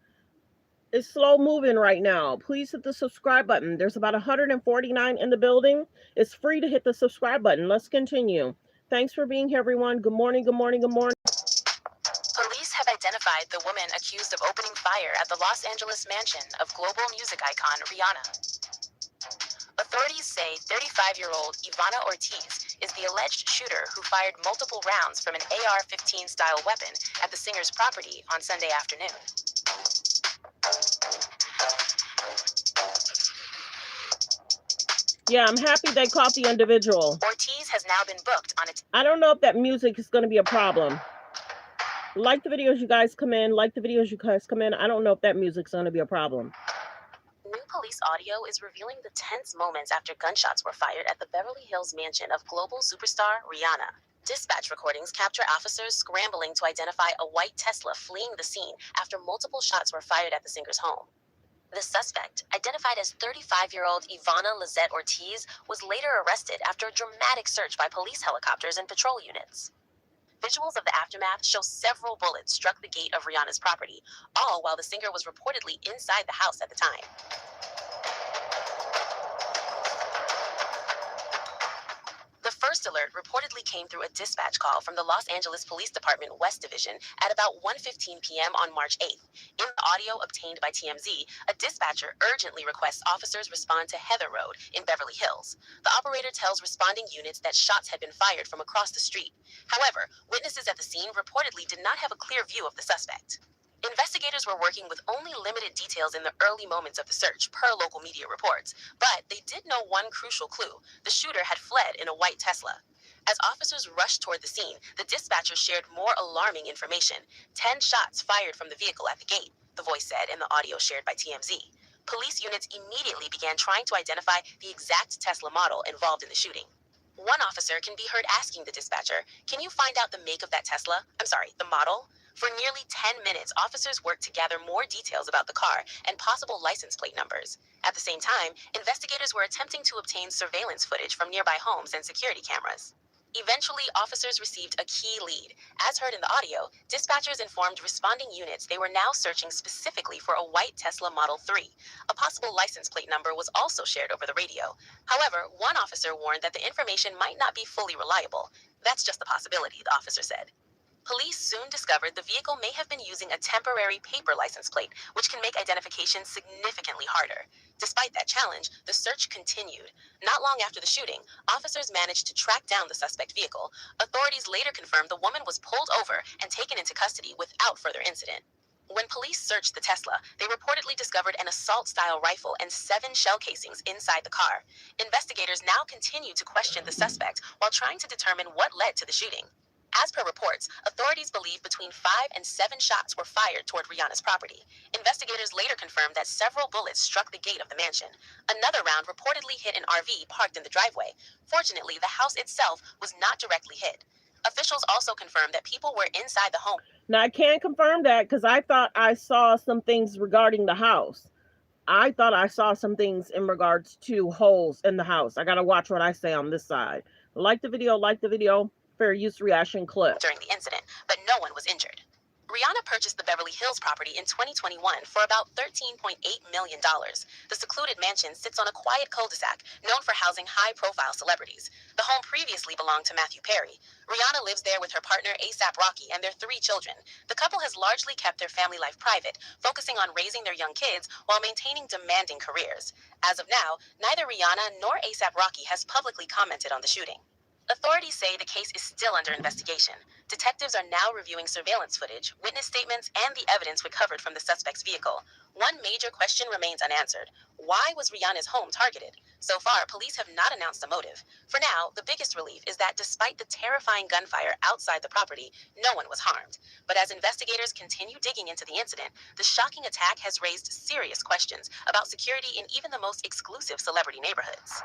It's slow moving right now. Please hit the subscribe button. There's about 149 in the building. It's free to hit the subscribe button. Let's continue. Thanks for being here, everyone. Good morning, good morning, good morning. Police have identified the woman accused of opening fire at the Los Angeles mansion of global music icon Rihanna. Authorities say 35-year-old Ivana Ortiz is the alleged shooter who fired multiple rounds from an AR-15 style weapon at the singer's property on Sunday afternoon. Yeah, I'm happy they caught the individual. Ortiz has now been booked on its... I don't know if that music is going to be a problem. Like the videos you guys come in. Like the videos you guys come in. I don't know if that music's going to be a problem. New police audio is revealing the tense moments after gunshots were fired at the Beverly Hills mansion of global superstar Rihanna. Dispatch recordings capture officers scrambling to identify a white Tesla fleeing the scene after multiple shots were fired at the singer's home. The suspect, identified as 35-year-old Ivana Lizette Ortiz, was later arrested after a dramatic search by police helicopters and patrol units. Visuals of the aftermath show several bullets struck the gate of Rihanna's property, all while the singer was reportedly inside the house at the time. The first alert reportedly came through a dispatch call from the Los Angeles Police Department West Division at about 1:15 p.m. on March 8th. In the audio obtained by TMZ, a dispatcher urgently requests officers respond to Heather Road in Beverly Hills. The operator tells responding units that shots had been fired from across the street. However, witnesses at the scene reportedly did not have a clear view of the suspect. Investigators were working with only limited details in the early moments of the search, per local media reports. But they did know one crucial clue. The shooter had fled in a white Tesla. As officers rushed toward the scene, the dispatcher shared more alarming information. 10 shots fired from the vehicle at the gate, the voice said in the audio shared by TMZ. Police units immediately began trying to identify the exact Tesla model involved in the shooting. One officer can be heard asking the dispatcher, "Can you find out the make of that Tesla? The model?" For nearly 10 minutes, officers worked to gather more details about the car and possible license plate numbers. At the same time, investigators were attempting to obtain surveillance footage from nearby homes and security cameras. Eventually, officers received a key lead. As heard in the audio, dispatchers informed responding units they were now searching specifically for a white Tesla Model 3. A possible license plate number was also shared over the radio. However, one officer warned that the information might not be fully reliable. "That's just a possibility," the officer said. Police soon discovered the vehicle may have been using a temporary paper license plate, which can make identification significantly harder. Despite that challenge, the search continued. Not long after the shooting, officers managed to track down the suspect vehicle. Authorities later confirmed the woman was pulled over and taken into custody without further incident. When police searched the Tesla, they reportedly discovered an assault-style rifle and 7 shell casings inside the car. Investigators now continue to question the suspect while trying to determine what led to the shooting. As per reports, authorities believe between 5 and 7 shots were fired toward Rihanna's property. Investigators later confirmed that several bullets struck the gate of the mansion. Another round reportedly hit an RV parked in the driveway. Fortunately, the house itself was not directly hit. Officials also confirmed that people were inside the home. Now, I can't confirm that because I thought I saw some things regarding the house. I thought I saw some things in regards to holes in the house. I got to watch what I say on this side. Like the video, fair use reaction clip. During the incident, but no one was injured. Rihanna purchased the Beverly Hills property in 2021 for about $13.8 million. The secluded mansion sits on a quiet cul-de-sac known for housing high-profile celebrities. The home previously belonged to Matthew Perry. Rihanna lives there with her partner A$AP Rocky and their 3 children. The couple has largely kept their family life private, focusing on raising their young kids while maintaining demanding careers. As of now, neither Rihanna nor A$AP Rocky has publicly commented on the shooting. Authorities say the case is still under investigation. Detectives are now reviewing surveillance footage, witness statements, and the evidence recovered from the suspect's vehicle. One major question remains unanswered. Why was Rihanna's home targeted? So far, police have not announced a motive. For now, the biggest relief is that despite the terrifying gunfire outside the property, no one was harmed. But as investigators continue digging into the incident, the shocking attack has raised serious questions about security in even the most exclusive celebrity neighborhoods.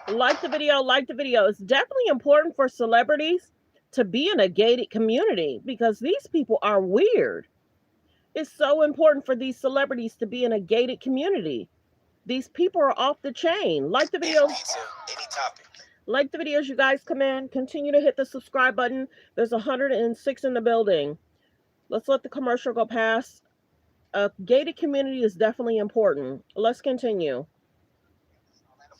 Like the video, like the video. It's definitely important for celebrities to be in a gated community because these people are weird. It's so important for these celebrities to be in a gated community. These people are off the chain. Like the video. Like the videos, you guys come in. Continue to hit the subscribe button. There's 106 in the building. Let's let the commercial go past. A gated community is definitely important. Let's continue.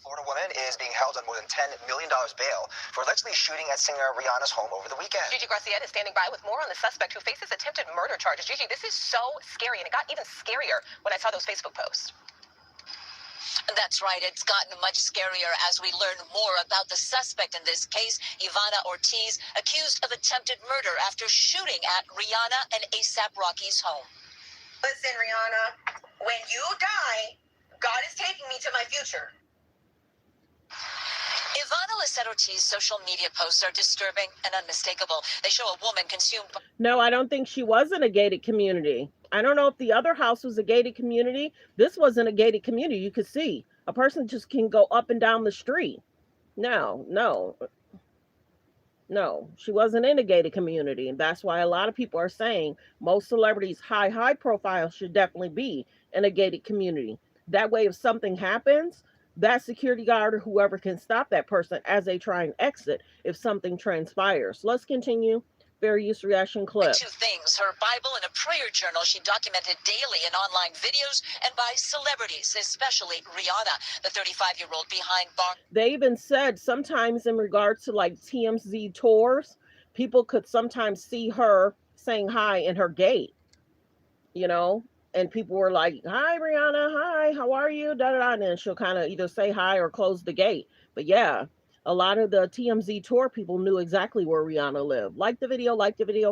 Florida woman is being held on more than $10 million bail for allegedly shooting at singer Rihanna's home over the weekend. Gigi Garcia is standing by with more on the suspect who faces attempted murder charges. Gigi, this is so scary, and it got even scarier when I saw those Facebook posts. That's right. It's gotten much scarier as we learn more about the suspect in this case, Ivana Ortiz, accused of attempted murder after shooting at Rihanna and A$AP Rocky's home. Listen, Rihanna, when you die, God is taking me to my future. Ivana Ortiz's social media posts are disturbing and unmistakable. They show a woman consumed. No, I don't think she was in a gated community. I don't know if the other house was a gated community. This wasn't a gated community. You could see a person just can go up and down the street. No, she wasn't in a gated community. And that's why a lot of people are saying most celebrities, high profile, should definitely be in a gated community. That way, if something happens, that security guard or whoever can stop that person as they try and exit if something transpires. Let's continue. Fair use reaction clip. 2 things: her Bible and a prayer journal she documented daily in online videos, and by celebrities, especially Rihanna, the 35-year-old behind bars. They even said sometimes in regards to like TMZ tours, people could sometimes see her saying hi in her gate, you know, and people were like, "Hi, Rihanna, hi, how are you?" And then she'll kind of either say hi or close the gate. But yeah, a lot of the TMZ tour people knew exactly where Rihanna lived. Like the video,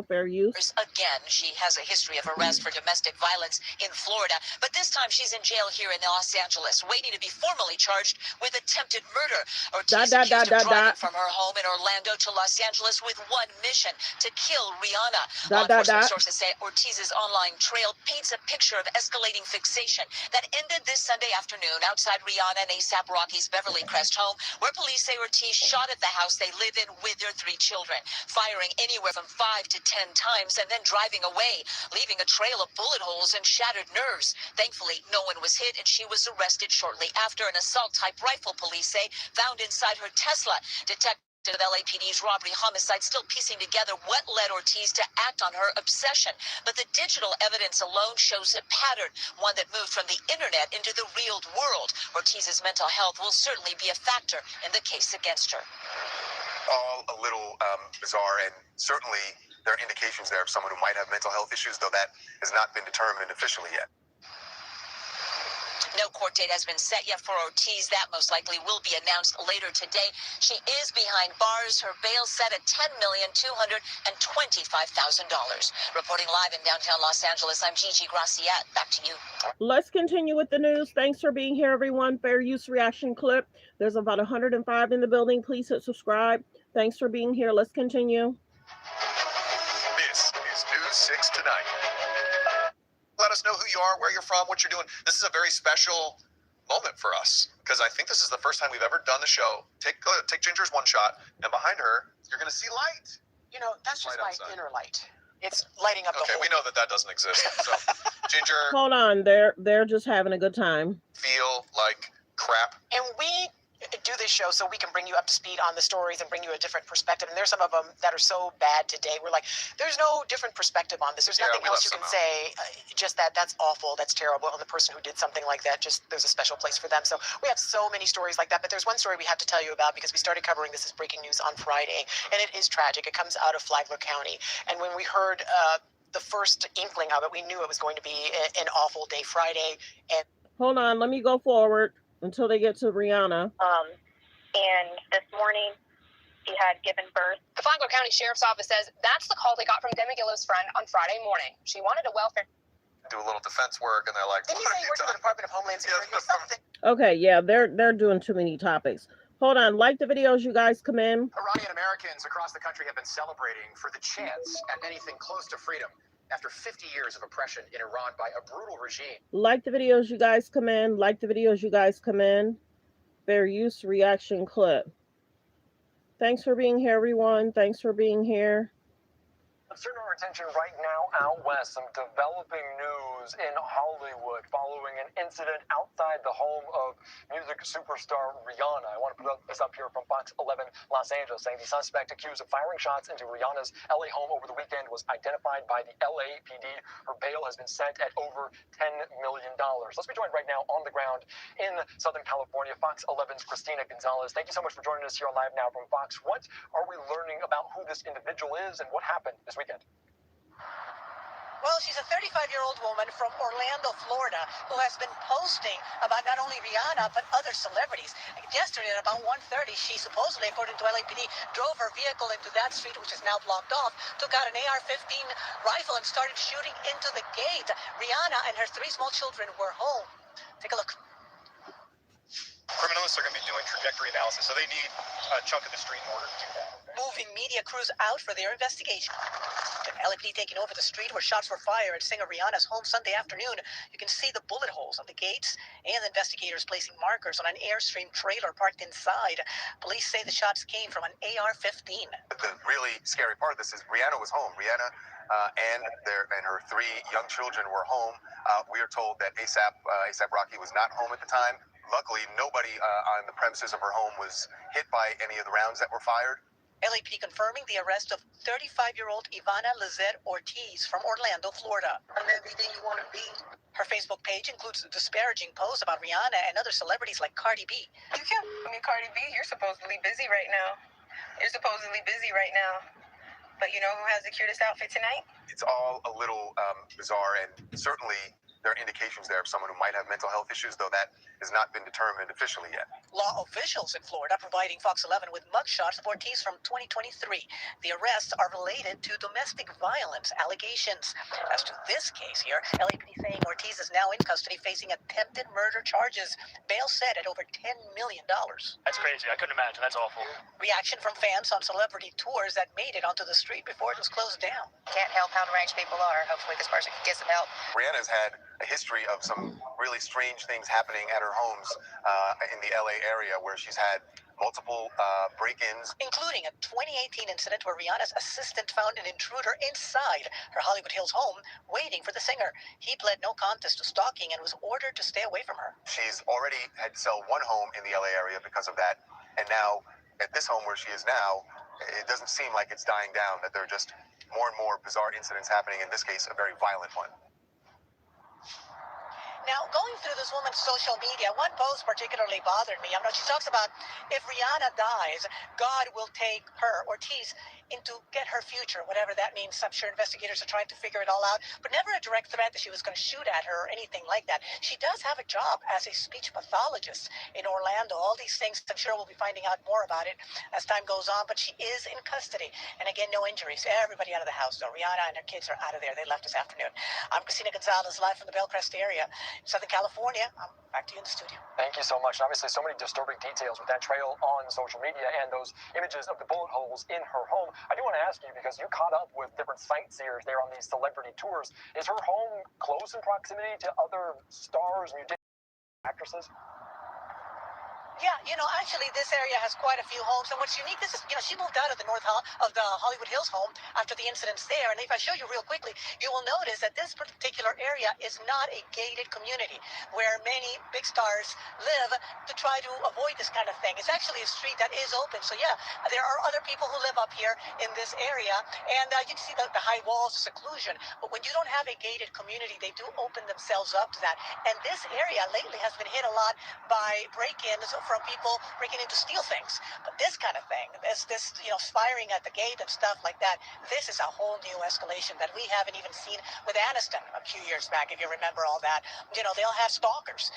fair use. Again, she has a history of arrest for domestic violence in Florida, but this time she's in jail here in Los Angeles, waiting to be formally charged with attempted murder. Ortiz accused of driving from her home in Orlando to Los Angeles with one mission: to kill Rihanna. Law enforcement sources say Ortiz's online trail paints a picture of escalating fixation that ended this Sunday afternoon outside Rihanna and A$AP Rocky's Beverly Crest home, where police say Ortiz shot at the house they live in with their 3 children, firing anywhere from 5 to 10 times and then driving away, leaving a trail of bullet holes and shattered nerves. Thankfully, no one was hit, and she was arrested shortly after. An assault-type rifle, police say, found inside her Tesla. Detectives of LAPD's robbery homicide still piecing together what led Ortiz to act on her obsession. But the digital evidence alone shows a pattern, one that moved from the internet into the real world. Ortiz's mental health will certainly be a factor in the case against her. All a little bizarre, and certainly there are indications there of someone who might have mental health issues, though that has not been determined officially yet. No court date has been set yet for Ortiz. That most likely will be announced later today. She is behind bars. Her bail set at $10,225,000. Reporting live in downtown Los Angeles, I'm Gigi Garcia. Back to you. Let's continue with the news. Thanks for being here, everyone. Fair use reaction clip. There's about 105 in the building. Please hit subscribe. Thanks for being here. Let's continue. This is News 6 Tonight. Let us know who you are, where you're from, what you're doing. This is a very special moment for us because I think this is the first time we've ever done the show. Take Ginger's one shot, and behind her, you're going to see light. You know, that's just Light my outside. inner light. It's lighting up the Okay, whole. we know that doesn't exist. So, Ginger. Hold on, they're just having a good time. Feel like crap. And we do this show so we can bring you up to speed on the stories and bring you a different perspective. And there's some of them that are so bad today. We're like, there's no different perspective on this. There's nothing else you can say. Just that's awful. That's terrible. And the person who did something like that, just there's a special place for them. So we have so many stories like that. But there's one story we have to tell you about because we started covering this as breaking news on Friday. And it is tragic. It comes out of Flagler County. And when we heard the first inkling of it, we knew it was going to be an awful day Friday. And hold on, let me go forward until they get to Rihanna. And this morning, she had given birth. The Flagler County Sheriff's Office says that's the call they got from Demi Gillo's friend on Friday morning. She wanted a welfare. Do a little defense work, and they're like, didn't you say you worked for the Department of Homeland Security or something? Okay, yeah, they're doing too many topics. Hold on, like the videos, you guys come in. Iranian Americans across the country have been celebrating for the chance at anything close to freedom after 50 years of oppression in Iran by a brutal regime. Like the videos, you guys come in. Like the videos, you guys come in. Fair use reaction clip. Thanks for being here, everyone. Thanks for being here. Certain our attention right now out west, some developing news in Hollywood following an incident outside the home of music superstar Rihanna. I want to put this up here from Fox 11 Los Angeles, saying the suspect accused of firing shots into Rihanna's LA home over the weekend was identified by the LAPD. Her bail has been set at over $10 million. Let's be joined right now on the ground in Southern California. Fox 11's Christina Gonzalez. Thank you so much for joining us here on Live Now from Fox. What are we learning about who this individual is and what happened this weekend? Well, she's a 35-year-old woman from Orlando, Florida, who has been posting about not only Rihanna, but other celebrities. Yesterday at about 1:30, she supposedly, according to LAPD, drove her vehicle into that street, which is now blocked off, took out an AR-15 rifle and started shooting into the gate. Rihanna and her 3 small children were home. Take a look. Criminalists are going to be doing trajectory analysis, so they need a chunk of the street in order to do that. Moving media crews out for their investigation. LAPD taking over the street where shots were fired at singer Rihanna's home Sunday afternoon. You can see the bullet holes on the gates and investigators placing markers on an Airstream trailer parked inside. Police say the shots came from an AR-15. The really scary part of this is Rihanna was home. Rihanna and her 3 young children were home. We are told that ASAP Rocky was not home at the time. Luckily, nobody on the premises of her home was hit by any of the rounds that were fired. LAPD confirming the arrest of 35-year-old Ivana Lizette Ortiz from Orlando, Florida. I'm everything you want to be. Her Facebook page includes disparaging posts about Rihanna and other celebrities like Cardi B. You can't. I mean, Cardi B, you're supposedly busy right now. But you know who has the cutest outfit tonight? It's all a little bizarre, and certainly there are indications there of someone who might have mental health issues, though that has not been determined officially yet. Law officials in Florida providing Fox 11 with mugshots of Ortiz from 2023. The arrests are related to domestic violence allegations. As to this case here, LAPD saying Ortiz is now in custody facing attempted murder charges. Bail set at over $10 million. That's crazy. I couldn't imagine. That's awful. Reaction from fans on celebrity tours that made it onto the street before it was closed down. Can't help how deranged people are. Hopefully this person can get some help. Rihanna's had a history of some really strange things happening at her homes in the LA area, where she's had multiple break-ins, including a 2018 incident where Rihanna's assistant found an intruder inside her Hollywood Hills home waiting for the singer. He pled no contest to stalking and was ordered to stay away from her. She's already had to sell 1 home in the LA area because of that, and now at this home where she is now, it doesn't seem like it's dying down, that there are just more and more bizarre incidents happening, in this case a very violent one. Now, going through this woman's social media, one post particularly bothered me. She talks about if Rihanna dies, God will take her, Ortiz, into get her future, whatever that means. I'm sure investigators are trying to figure it all out, but never a direct threat that she was going to shoot at her or anything like that. She does have a job as a speech pathologist in Orlando. All these things, I'm sure we'll be finding out more about it as time goes on, but she is in custody. And again, no injuries. Everybody out of the house, though. Rihanna and her kids are out of there. They left this afternoon. I'm Christina Gonzalez, live from the Bellcrest area. Southern California. Back to you in the studio. Thank you so much. And obviously, so many disturbing details with that trail on social media and those images of the bullet holes in her home. I do want to ask you, because you caught up with different sightseers there on these celebrity tours, is her home close in proximity to other stars, musicians, actresses? Yeah, actually, this area has quite a few homes, and what's unique, this is, she moved out of the of the Hollywood Hills home after the incidents there, and if I show you real quickly, you will notice that this particular area is not a gated community where many big stars live to try to avoid this kind of thing. It's actually a street that is open, so yeah, there are other people who live up here in this area, and you can see the high walls, the seclusion, but when you don't have a gated community, they do open themselves up to that, and this area lately has been hit a lot by break-ins from people breaking in to steal things. But this kind of thing, this firing at the gate and stuff like that, this is a whole new escalation that we haven't even seen with Aniston a few years back, if you remember all that. They'll have stalkers.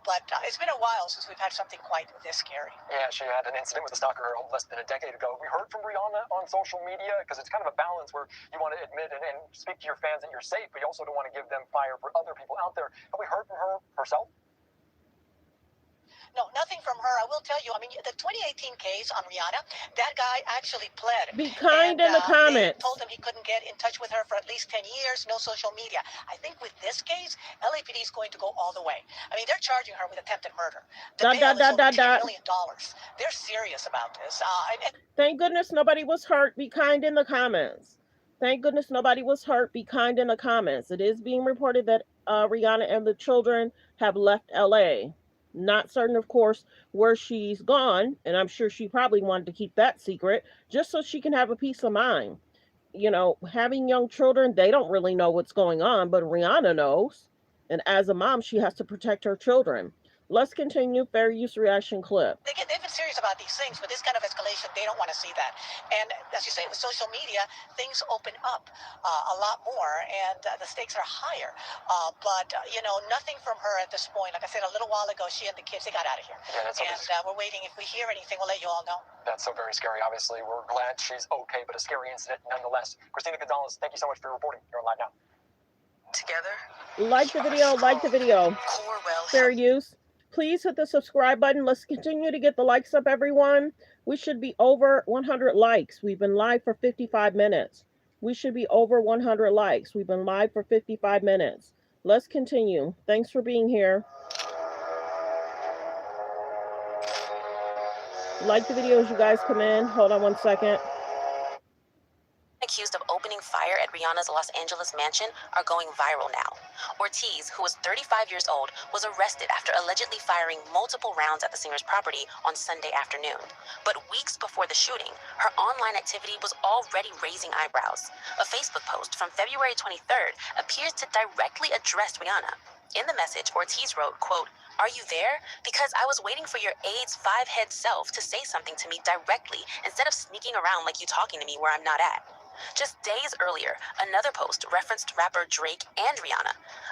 But it's been a while since we've had something quite this scary. Yeah, she had an incident with a stalker less than a decade ago. We heard from Rihanna on social media, because it's kind of a balance where you want to admit and speak to your fans that you're safe, but you also don't want to give them fire for other people out there. Have we heard from her herself? No, nothing from her. I will tell you, the 2018 case on Rihanna, that guy actually pled. Be kind in the comments. They told him he couldn't get in touch with her for at least 10 years, no social media. I think with this case, LAPD is going to go all the way. They're charging her with attempted murder. The bail is over $10 million. They're serious about this. Thank goodness nobody was hurt. Be kind in the comments. Thank goodness nobody was hurt. Be kind in the comments. It is being reported that Rihanna and the children have left LA. Not certain, of course, where she's gone, and I'm sure she probably wanted to keep that secret just so she can have a peace of mind. Having young children, they don't really know what's going on, but Rihanna knows. And as a mom, she has to protect her children. Let's continue. Fair use reaction clip. They've been serious about these things, but this kind of escalation, they don't want to see that. And as you say, with social media, things open up a lot more, and the stakes are higher. But nothing from her at this point. Like I said a little while ago, she and the kids, they got out of here. Yeah, that's and we're waiting. If we hear anything, we'll let you all know. That's so very scary. Obviously, we're glad she's okay, but a scary incident nonetheless. Christina Gonzalez, thank you so much for your reporting. You're on live now. Together. Like the video. Like the video. Fair use. Please hit the subscribe button. Let's continue to get the likes up, everyone. We should be over 100 likes. We've been live for 55 minutes. We should be over 100 likes. We've been live for 55 minutes. Let's continue. Thanks for being here. Like the video as you guys come in. Hold on one second. Accused of opening fire at Rihanna's Los Angeles mansion are going viral now. Ortiz, who was 35 years old, was arrested after allegedly firing multiple rounds at the singer's property on Sunday afternoon. But weeks before the shooting, her online activity was already raising eyebrows. A Facebook post from February 23rd appears to directly address Rihanna. In the message, Ortiz wrote, quote, "Are you there? Because I was waiting for your AIDS 5-head self to say something to me directly instead of sneaking around like you talking to me where I'm not at." Just days earlier, another post referenced rapper Drake and Rihanna.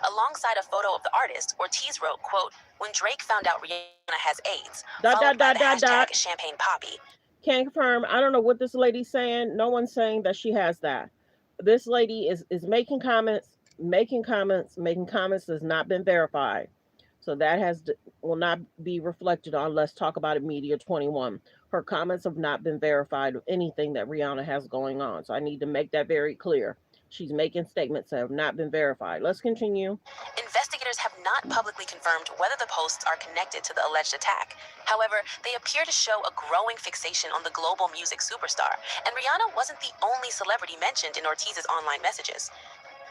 Alongside a photo of the artist, Ortiz wrote, quote, "When Drake found out Rihanna has AIDS, followed by the hashtag Champagne Poppy." Can't confirm. I don't know what this lady's saying. No one's saying that she has that. This lady is making comments. Making comments has not been verified. So that will not be reflected on Let's Talk About It Media 21. Her comments have not been verified of anything that Rihanna has going on. So I need to make that very clear. She's making statements that have not been verified. Let's continue. Investigators have not publicly confirmed whether the posts are connected to the alleged attack. However, they appear to show a growing fixation on the global music superstar. And Rihanna wasn't the only celebrity mentioned in Ortiz's online messages.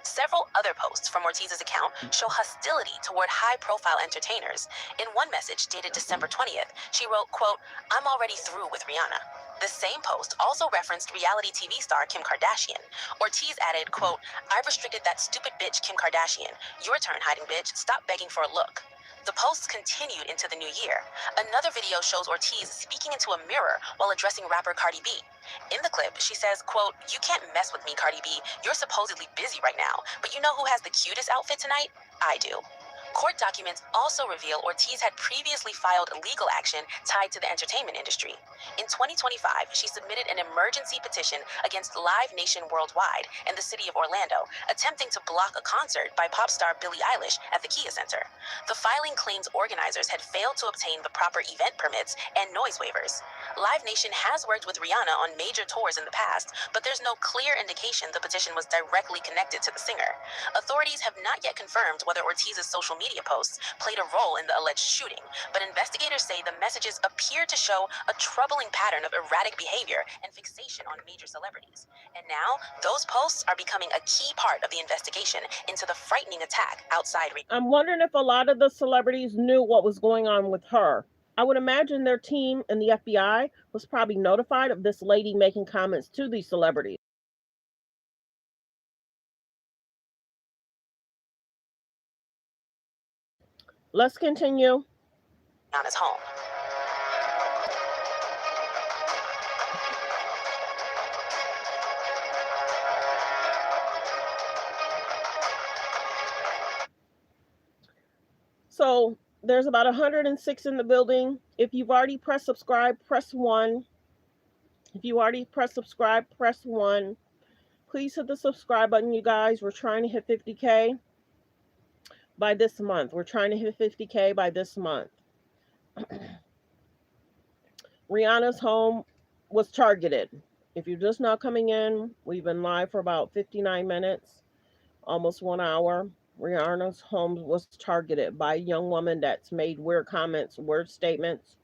Several other posts from Ortiz's account show hostility toward high-profile entertainers. In one message dated December 20th, she wrote, quote, "I'm already through with Rihanna." The same post also referenced reality TV star Kim Kardashian. Ortiz added, quote, "I've restricted that stupid bitch Kim Kardashian. Your turn, hiding bitch. Stop begging for a look." The posts continued into the new year. Another video shows Ortiz speaking into a mirror while addressing rapper Cardi B. In the clip, she says, quote, "You can't mess with me, Cardi B. You're supposedly busy right now, but you know who has the cutest outfit tonight? I do." Court documents also reveal Ortiz had previously filed legal action tied to the entertainment industry. In 2025, she submitted an emergency petition against Live Nation Worldwide and the city of Orlando, attempting to block a concert by pop star Billie Eilish at the Kia Center. The filing claims organizers had failed to obtain the proper event permits and noise waivers. Live Nation has worked with Rihanna on major tours in the past, but there's no clear indication the petition was directly connected to the singer. Authorities have not yet confirmed whether Ortiz's social media media posts played a role in the alleged shooting, but investigators say the messages appear to show a troubling pattern of erratic behavior and fixation on major celebrities. And now, those posts are becoming a key part of the investigation into the frightening attack outside. I'm wondering if a lot of the celebrities knew what was going on with her. I would imagine their team and the FBI was probably notified of this lady making comments to these celebrities. Let's continue. On his home. So there's about 106 in the building. If you've already pressed subscribe, press 1. If you already pressed subscribe, press 1. Please hit the subscribe button, you guys. We're trying to hit 50K by this month. We're trying to hit 50K by this month. Rihanna's home was targeted. If you're just now coming in, we've been live for about 59 minutes, almost 1 hour. Rihanna's home was targeted by a young woman that's made weird comments, weird statements.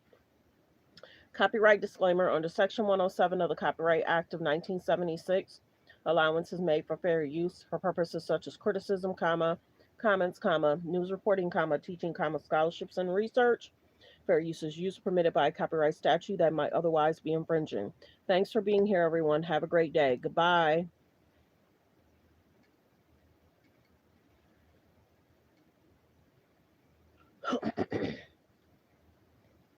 Copyright disclaimer: under Section 107 of the Copyright Act of 1976, allowance is made for fair use for purposes such as criticism, comments, news reporting, teaching, scholarships and research. Fair use is use permitted by a copyright statute that might otherwise be infringing. Thanks for being here, everyone. Have a great day. Goodbye.